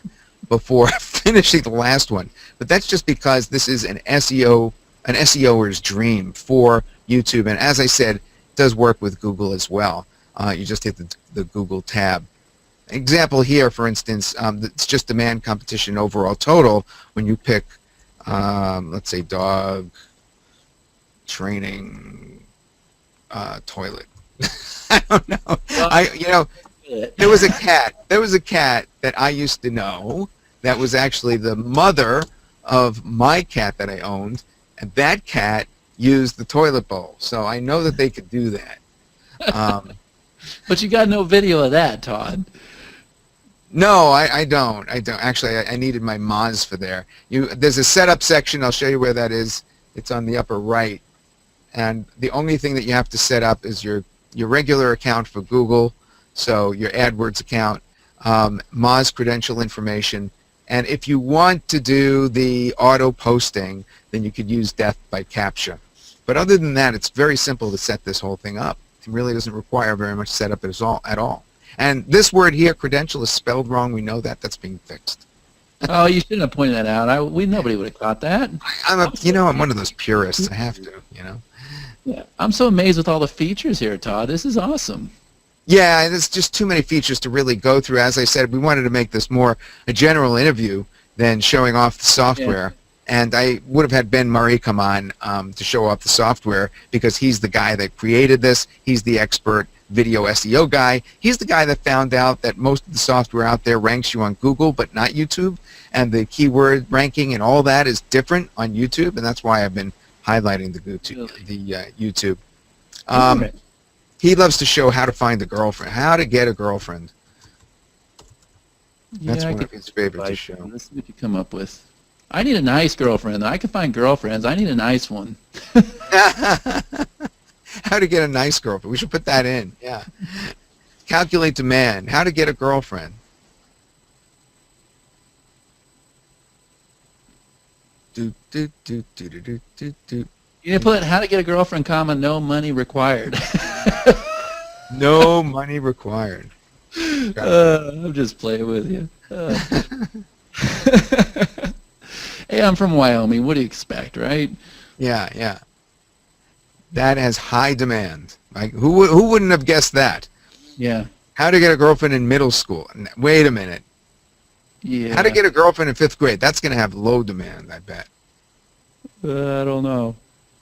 before finishing the last one. But that's just because this is an SEOer's dream for YouTube. And as I said, it does work with Google as well. You just hit the Google tab. Example here, for instance, it's just demand competition overall total when you pick, let's say, dog training toilet. I don't know. You know, there was a cat that I used to know that was actually the mother of my cat that I owned, and that cat used the toilet bowl. So I know that they could do that. But you got no video of that, Todd. No, I don't. Actually, I needed my Moz for there. There's a setup section. I'll show you where that is. It's on the upper right. And the only thing that you have to set up is your regular account for Google, so your AdWords account, Moz credential information. And if you want to do the auto posting, then you could use Death by CAPTCHA. But other than that, it's very simple to set this whole thing up. It really doesn't require very much setup at all. And this word here, credential, is spelled wrong. We know that. That's being fixed. Oh, you shouldn't have pointed that out. Nobody would have caught that. I'm one of those purists. I have to, you know. Yeah, I'm so amazed with all the features here, Todd. This is awesome. Yeah, there's just too many features to really go through. As I said, we wanted to make this more a general interview than showing off the software. Yeah. And I would have had Ben Murray come on to show off the software because he's the guy that created this. He's the expert video SEO guy. He's the guy that found out that most of the software out there ranks you on Google but not YouTube, and the keyword ranking and all that is different on YouTube, and that's why I've been highlighting the YouTube. He loves to show how to find a girlfriend, how to get a girlfriend. That's one of his favorites to show. Let's see what you come up with. I need a nice girlfriend. I can find girlfriends. I need a nice one. How to get a nice girlfriend. We should put that in. Yeah. Calculate demand. How to get a girlfriend. You need to put how to get a girlfriend, comma, no money required. No money required. I'm just playing with you. Hey, I'm from Wyoming. What do you expect, right? Yeah. That has high demand. Like who wouldn't have guessed that? Yeah. How to get a girlfriend in middle school. Wait a minute. Yeah. How to get a girlfriend in 5th grade. That's going to have low demand, I bet. I don't know.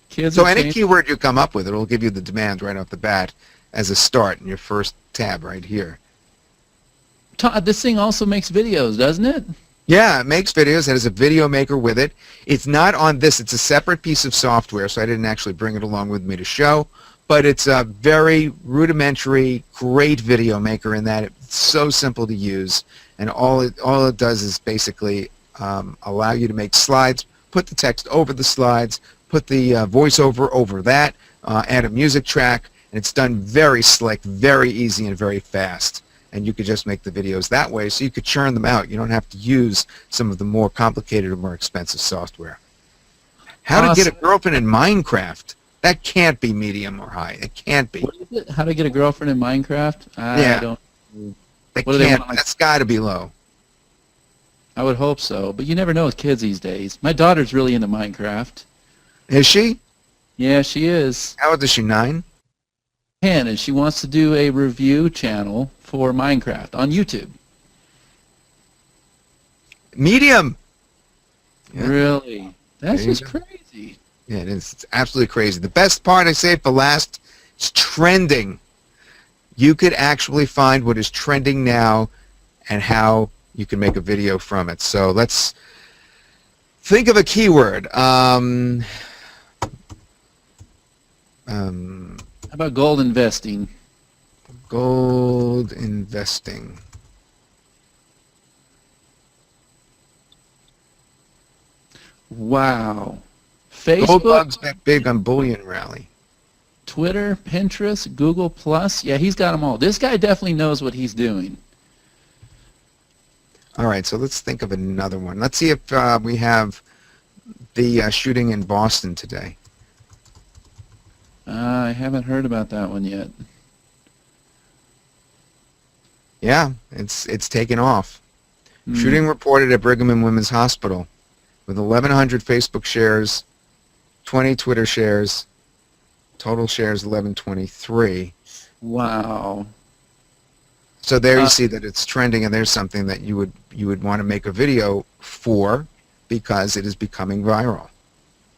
Kids. So any keyword you come up with, it'll give you the demand right off the bat as a start in your first tab right here. Todd, this thing also makes videos, doesn't it? Yeah, it makes videos. It has a video maker with it. It's not on this. It's a separate piece of software, so I didn't actually bring it along with me to show. But it's a very rudimentary, great video maker in that it's so simple to use. And all it does is basically allow you to make slides, put the text over the slides, put the voiceover over that, add a music track, and it's done very slick, very easy, and very fast. And you could just make the videos that way, so you could churn them out. You don't have to use some of the more complicated or more expensive software. How to get a girlfriend in Minecraft. That can't be medium or high. It can't be. What is it? How to get a girlfriend in Minecraft? Yeah. I don't. That What do they can't. want, like- That's got to be low. I would hope so, but you never know with kids these days. My daughter's really into Minecraft. Is she? Yeah, she is. How old is she? 9? And she wants to do a review channel for Minecraft on YouTube. Medium. Yeah. Really? That's There you just go. crazy. Yeah, it is. It's absolutely crazy. The best part, I say for last, is trending. You could actually find what is trending now and how you can make a video from it. So let's think of a keyword. How about gold investing? Gold investing. Wow. Gold Facebook, bugs bet big on bullion rally. Twitter, Pinterest, Google Plus. Yeah, he's got them all. This guy definitely knows what he's doing. All right, so let's think of another one. Let's see if we have the shooting in Boston today. I haven't heard about that one yet. Yeah, it's taken off. Hmm. Shooting reported at Brigham and Women's Hospital with 1,100 Facebook shares, 20 Twitter shares, total shares 1123. Wow. So there you see that it's trending, and there's something that you would want to make a video for because it is becoming viral.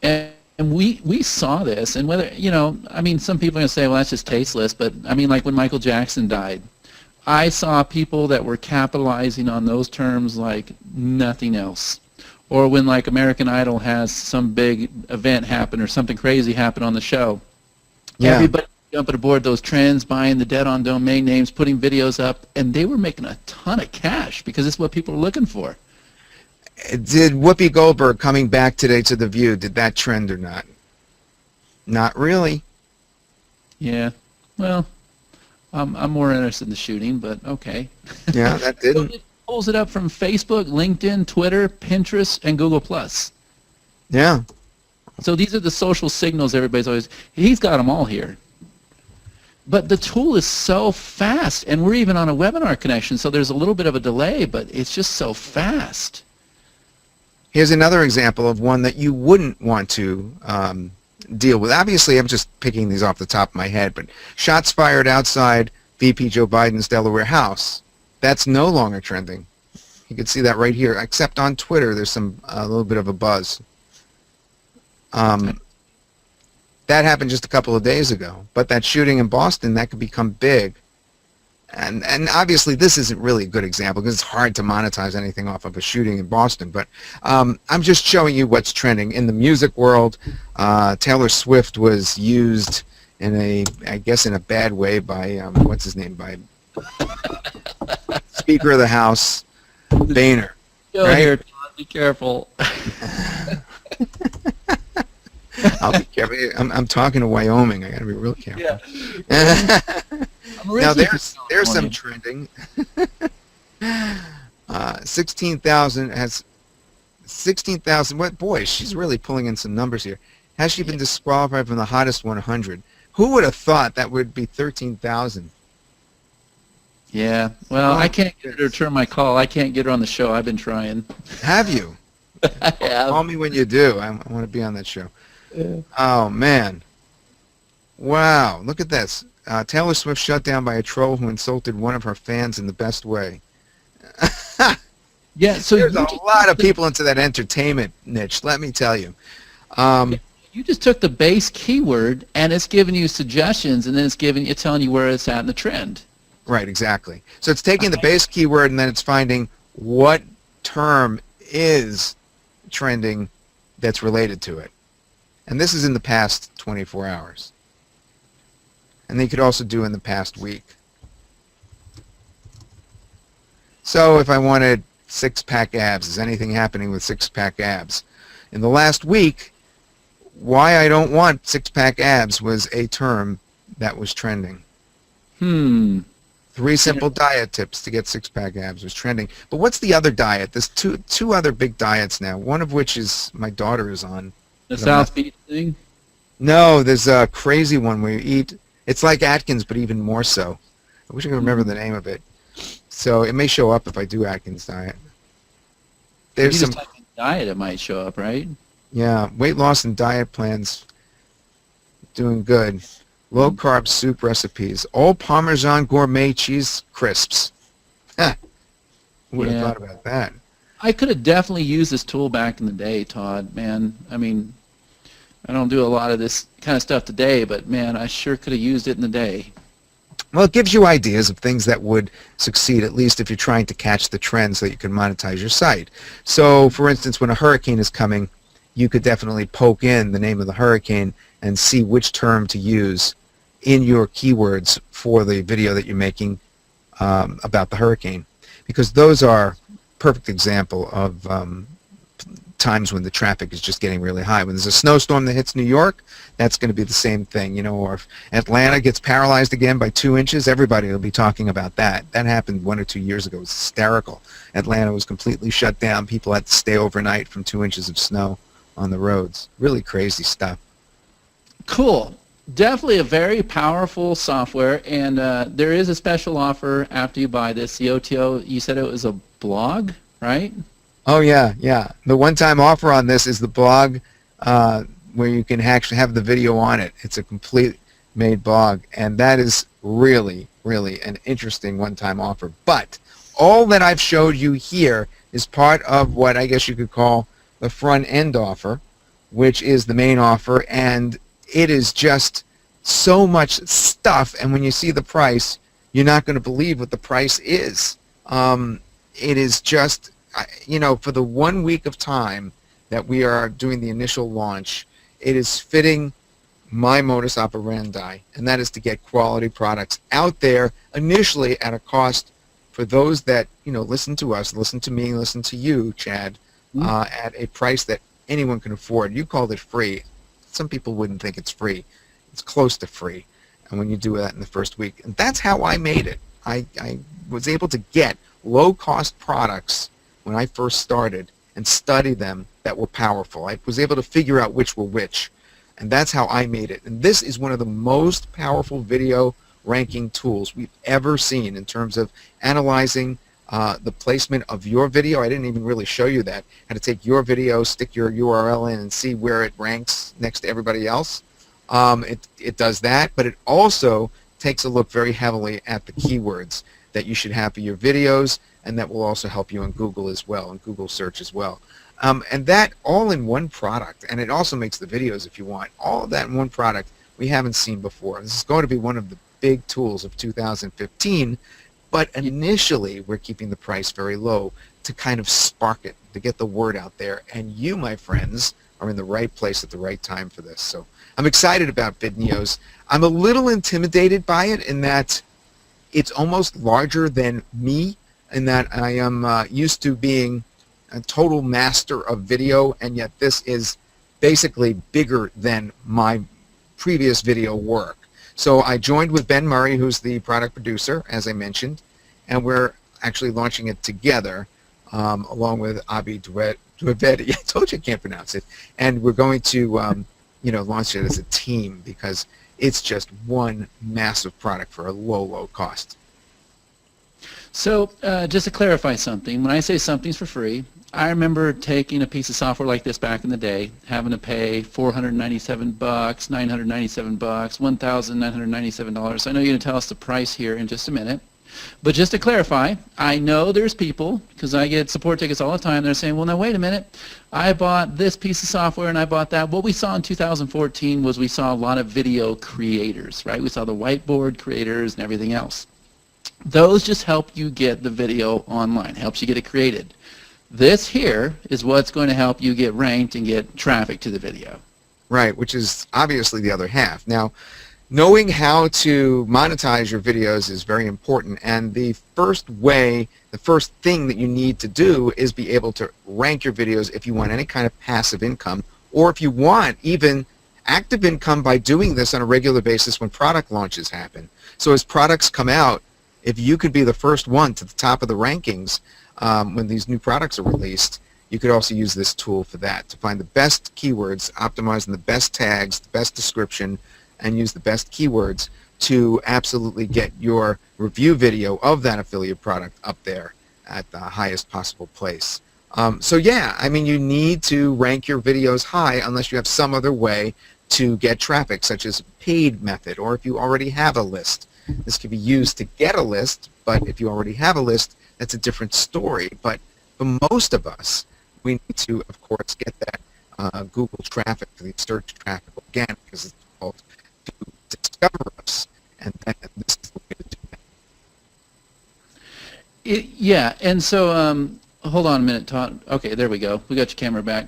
And we saw this, and whether, you know, I mean, some people are going to say, well, that's just tasteless, but I mean, like when Michael Jackson died, I saw people that were capitalizing on those terms like nothing else. Or when like American Idol has some big event happen or something crazy happen on the show. Yeah. Everybody jumping aboard those trends, buying the dead on domain names, putting videos up, and they were making a ton of cash because it's what people are looking for. Did Whoopi Goldberg coming back today to The View, did that trend or not? Not really. Yeah. Well, I'm more interested in the shooting, but okay. Yeah, that So didn't. it pulls it up from Facebook, LinkedIn, Twitter, Pinterest, and Google+. Yeah. So these are the social signals everybody's always, he's got them all here. But the tool is so fast, and we're even on a webinar connection, so there's a little bit of a delay, but it's just so fast. Here's another example of one that you wouldn't want to deal with. Obviously, I'm just picking these off the top of my head, but shots fired outside VP Joe Biden's Delaware house. That's no longer trending. You can see that right here, except on Twitter, there's a little bit of a buzz. That happened just a couple of days ago, but that shooting in Boston, that could become big. And obviously this isn't really a good example because it's hard to monetize anything off of a shooting in Boston, but I'm just showing you what's trending. In the music world, Taylor Swift was used in I guess in a bad way by, what's his name, by Speaker of the House, Boehner. Go Right? here, Todd, be careful. I'll be careful. I'm talking to Wyoming. I got to be real careful. Yeah. Now there's some trending. 16,000 has 16,000. What boy? She's really pulling in some numbers here. Has she been disqualified from the hottest 100? Who would have thought that would be 13,000? Yeah. Well, Oh, I can't get her to goodness. return my call. I can't get her on the show. I've been trying. Have you? I have. Call me when you do. I want to be on that show. Yeah. Oh man! Wow! Look at this. Taylor Swift shut down by a troll who insulted one of her fans in the best way. Yeah. So There's you a just lot of people into that entertainment niche. Let me tell you. You just took the base keyword and it's giving you suggestions, and then it's telling you where it's at in the trend. Right, exactly. So it's taking the base keyword and then it's finding what term is trending that's related to it. And this is in the past 24 hours. And they could also do in the past week. So if I wanted six-pack abs, is anything happening with six-pack abs? In the last week, why I don't want six-pack abs was a term that was trending. 3 simple diet tips to get six-pack abs was trending. But what's the other diet? There's two other big diets now, one of which is my daughter is on. The South Beach thing? No, there's a crazy one where you eat. It's like Atkins, but even more so. I wish I could remember the name of it. So it may show up if I do Atkins diet. If There's you some, just type in diet, it might show up, right? yeah, weight loss and diet plans. Doing good. Low carb soup recipes. All Parmesan gourmet cheese crisps. Huh. Who would have Yeah. thought about that? I could have definitely used this tool back in the day, Todd, man. I mean, I don't do a lot of this kind of stuff today, but man, I sure could have used it in the day. Well, it gives you ideas of things that would succeed, at least if you're trying to catch the trends so that you can monetize your site. So, for instance, when a hurricane is coming, you could definitely poke in the name of the hurricane and see which term to use in your keywords for the video that you're making about the hurricane, because those are perfect example of times when the traffic is just getting really high. When there's a snowstorm that hits New York, that's going to be the same thing, you know. Or if Atlanta gets paralyzed again by 2 inches, everybody will be talking about that. That happened 1 or 2 years ago. It was hysterical. Atlanta was completely shut down. People had to stay overnight from 2 inches of snow on the roads. Really crazy stuff. Cool. Definitely a very powerful software, and there is a special offer after you buy this. The OTO, you said it was a blog, right? Oh, yeah, yeah. The one-time offer on this is the blog where you can actually have the video on it. It's a complete made blog, and that is really, really an interesting one-time offer. But all that I've showed you here is part of what I guess you could call the front-end offer, which is the main offer, and it is just so much stuff, and when you see the price, you're not going to believe what the price is. It is just, you know, for the 1 week of time that we are doing the initial launch, it is fitting my modus operandi, and that is to get quality products out there initially at a cost for those that, you know, listen to us, listen to me, listen to you, Chad, at a price that anyone can afford. You called it free. Some people wouldn't think it's free. It's close to free, and when you do that in the first week, and that's how I made it. I was able to get low-cost products when I first started and study them that were powerful. I was able to figure out which were which, and that's how I made it. And this is one of the most powerful video ranking tools we've ever seen in terms of analyzing the placement of your video. I didn't even really show you that. How to take your video, stick your URL in, and see where it ranks next to everybody else. It does that, but it also takes a look very heavily at the keywords that you should have for your videos, and that will also help you in Google as well, in Google search as well. And that all in one product, and it also makes the videos if you want. All of that in one product we haven't seen before. This is going to be one of the big tools of 2015, but initially we're keeping the price very low to kind of spark it, to get the word out there. And you, my friends, are in the right place at the right time for this. So I'm excited about Vidneos. I'm a little intimidated by it in that it's almost larger than me, in that I am used to being a total master of video, and yet this is basically bigger than my previous video work. So I joined with Ben Murray, who's the product producer, as I mentioned, and we're actually launching it together along with Abi Dwevedi. I told you I can't pronounce it. And we're going to you know, launch it as a team because it's just one massive product for a low, low cost. So just to clarify something, when I say something's for free, I remember taking a piece of software like this back in the day, having to pay $497, $997, $1,997. I know you're going to tell us the price here in just a minute. But just to clarify, I know there's people, because I get support tickets all the time, they're saying, well, now wait a minute, I bought this piece of software and I bought that. What we saw in 2014 was we saw a lot of video creators, right? We saw the whiteboard creators and everything else. Those just help you get the video online, helps you get it created. This here is what's going to help you get ranked and get traffic to the video. Right, which is obviously the other half. Now, knowing how to monetize your videos is very important, and the first thing that you need to do is be able to rank your videos if you want any kind of passive income, or if you want even active income by doing this on a regular basis when product launches happen. So as products come out, if you could be the first one to the top of the rankings when these new products are released, you could also use this tool for that, to find the best keywords, optimizing the best tags, the best description, and use the best keywords to absolutely get your review video of that affiliate product up there at the highest possible place. So yeah, I mean, you need to rank your videos high unless you have some other way to get traffic, such as a paid method, or if you already have a list. This can be used to get a list, but if you already have a list, that's a different story. But for most of us, we need to, of course, get that Google traffic, the search traffic, again, because it's called to discover us, and then this is the way to do that. Yeah, and so hold on a minute, Todd. Okay, there we go. We got your camera back.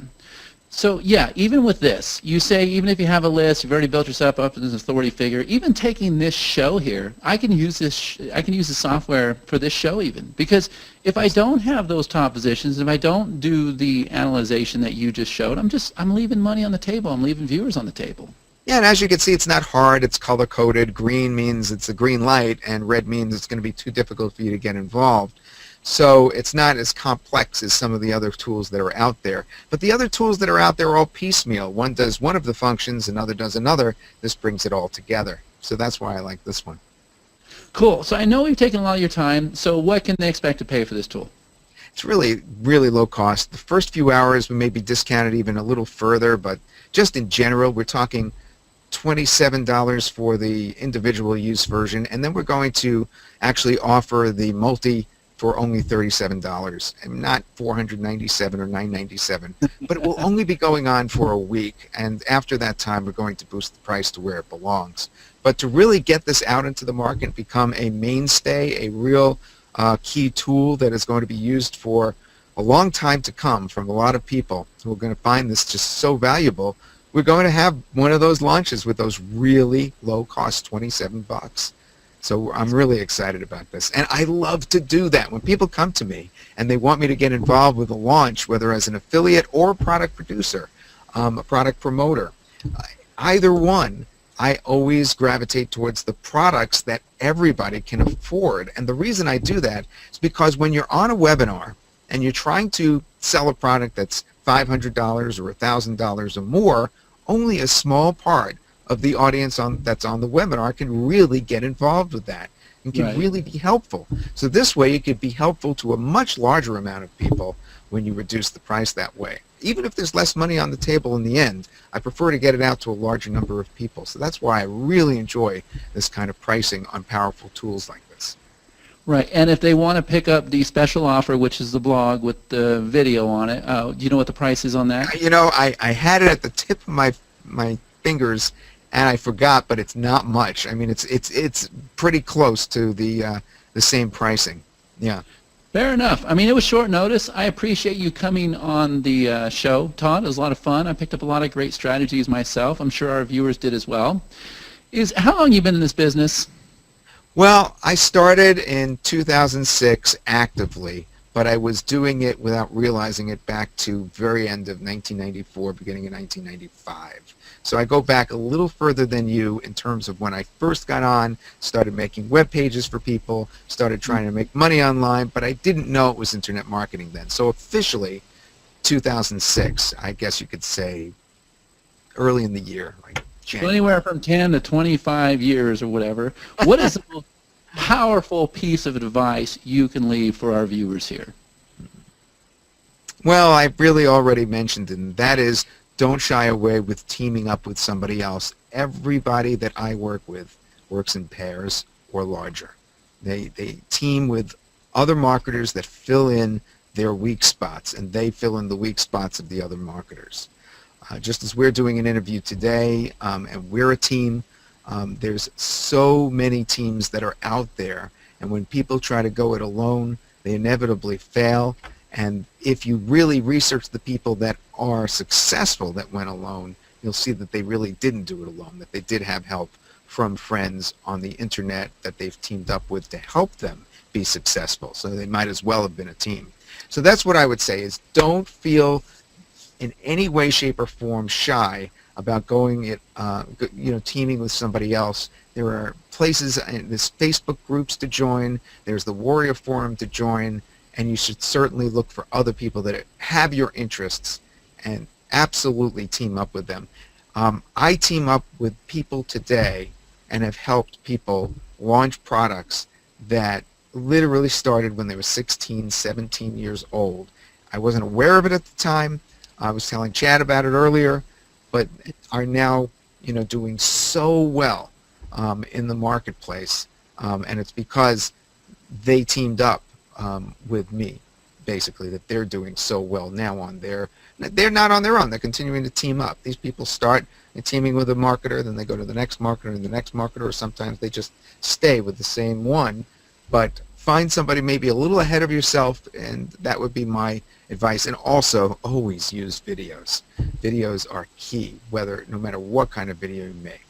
So yeah, even with this, you say even if you have a list, you've already built yourself up as an authority figure. Even taking this show here, I can use this. I can use the software for this show even, because if I don't have those top positions, if I don't do the analyzation that you just showed, I'm leaving money on the table. I'm leaving viewers on the table. Yeah, and as you can see, it's not hard. It's color-coded. Green means it's a green light, and red means it's going to be too difficult for you to get involved. So it's not as complex as some of the other tools that are out there. But the other tools that are out there are all piecemeal. One does one of the functions, another does another. This brings it all together. So that's why I like this one. Cool. So I know we've taken a lot of your time. So what can they expect to pay for this tool? It's really, really low cost. The first few hours we may be discounted even a little further, but just in general, we're talking $27 for the individual use version, and then we're going to actually offer the multi for only $37, and not $497 or $997. But it will only be going on for a week, and after that time we're going to boost the price to where it belongs. But to really get this out into the market and become a mainstay, a real key tool that is going to be used for a long time to come from a lot of people who are going to find this just so valuable, we're going to have one of those launches with those really low cost 27 bucks. So I'm really excited about this. And I love to do that. When people come to me and they want me to get involved with a launch, whether as an affiliate or a product producer, a product promoter, either one, I always gravitate towards the products that everybody can afford. And the reason I do that is because when you're on a webinar and you're trying to sell a product that's $500 or $1,000 or more, only a small part of the audience that's on the webinar can really get involved with that and can really be helpful. So this way you could be helpful to a much larger amount of people when you reduce the price that way. Even if there's less money on the table in the end, I prefer to get it out to a larger number of people. So that's why I really enjoy this kind of pricing on powerful tools like this. Right, and if they want to pick up the special offer, which is the blog with the video on it, do you know what the price is on that? You know, I had it at the tip of my fingers, and I forgot, but it's not much. I mean, it's pretty close to the same pricing. Yeah. Fair enough. I mean, it was short notice. I appreciate you coming on the show, Todd. It was a lot of fun. I picked up a lot of great strategies myself. I'm sure our viewers did as well. How long have you been in this business? Well, I started in 2006 actively, but I was doing it without realizing it back to very end of 1994, beginning of 1995. So I go back a little further than you in terms of when I first got on, started making web pages for people, started trying to make money online, but I didn't know it was internet marketing then. So officially, 2006, I guess you could say early in the year, like January. So anywhere from 10 to 25 years or whatever. What is the most powerful piece of advice you can leave for our viewers here? Well, I've really already mentioned it, and that is don't shy away with teaming up with somebody else. Everybody that I work with works in pairs or larger. They team with other marketers that fill in their weak spots, and they fill in the weak spots of the other marketers. Just as we're doing an interview today, and we're a team, there's so many teams that are out there, and when people try to go it alone, they inevitably fail. And if you really research the people that are successful that went alone, you'll see that they really didn't do it alone, that they did have help from friends on the internet that they've teamed up with to help them be successful. So they might as well have been a team. So that's what I would say is don't feel in any way, shape, or form shy about going it, teaming with somebody else. There are places, there's Facebook groups to join, there's the Warrior Forum to join, and you should certainly look for other people that have your interests and absolutely team up with them. I team up with people today and have helped people launch products that literally started when they were 16, 17 years old. I wasn't aware of it at the time. I was telling Chad about it earlier, but are now, doing so well in the marketplace, and it's because they teamed up with me, basically, that they're doing so well now on their. They're not on their own. They're continuing to team up. These people start teaming with a marketer, then they go to the next marketer and the next marketer, or sometimes they just stay with the same one. But find somebody maybe a little ahead of yourself, and that would be my advice. And also, always use videos. Videos are key, no matter what kind of video you make.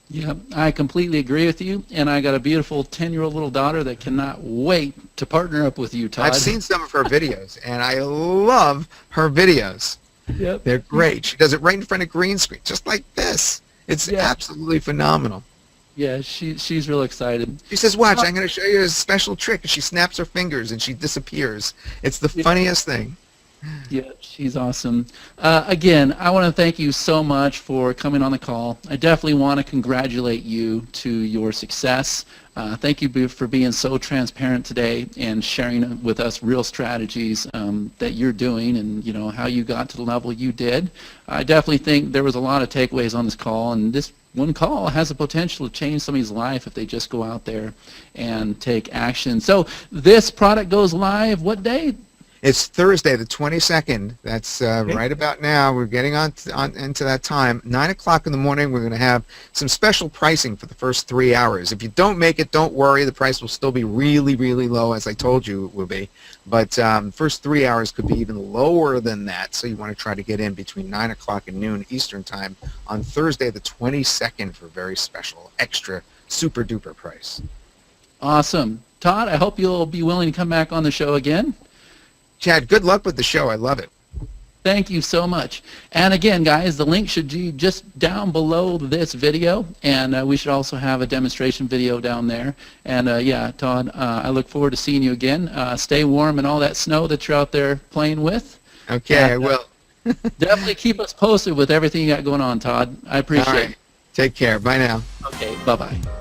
Yeah, I completely agree with you, and I got a beautiful 10-year-old little daughter that cannot wait to partner up with you, Todd. I've seen some of her videos, and I love her videos. Yep. They're great. She does it right in front of green screen, just like this. It's absolutely phenomenal. Yeah, she's real excited. She says, watch, I'm going to show you a special trick. And she snaps her fingers, and she disappears. It's the funniest thing. Yeah, she's awesome. Again, I want to thank you so much for coming on the call. I definitely want to congratulate you to your success. Thank you for being so transparent today and sharing with us real strategies that you're doing, and how you got to the level you did. I definitely think there was a lot of takeaways on this call, and this one call has the potential to change somebody's life if they just go out there and take action. So this product goes live what day? It's Thursday, the 22nd. That's right about now. We're getting on into that time. 9 o'clock in the morning, we're going to have some special pricing for the first 3 hours. If you don't make it, don't worry. The price will still be really, really low, as I told you it will be. But first 3 hours could be even lower than that, so you want to try to get in between 9 o'clock and noon Eastern Time on Thursday, the 22nd, for a very special, extra, super-duper price. Awesome. Todd, I hope you'll be willing to come back on the show again. Chad, good luck with the show. I love it. Thank you so much. And again, guys, the link should be just down below this video, and we should also have a demonstration video down there. And yeah, Todd, I look forward to seeing you again. Stay warm in all that snow that you're out there playing with. Okay, and, I will. Definitely keep us posted with everything you got going on, Todd. I appreciate it. Take care. Bye now. Okay, bye-bye.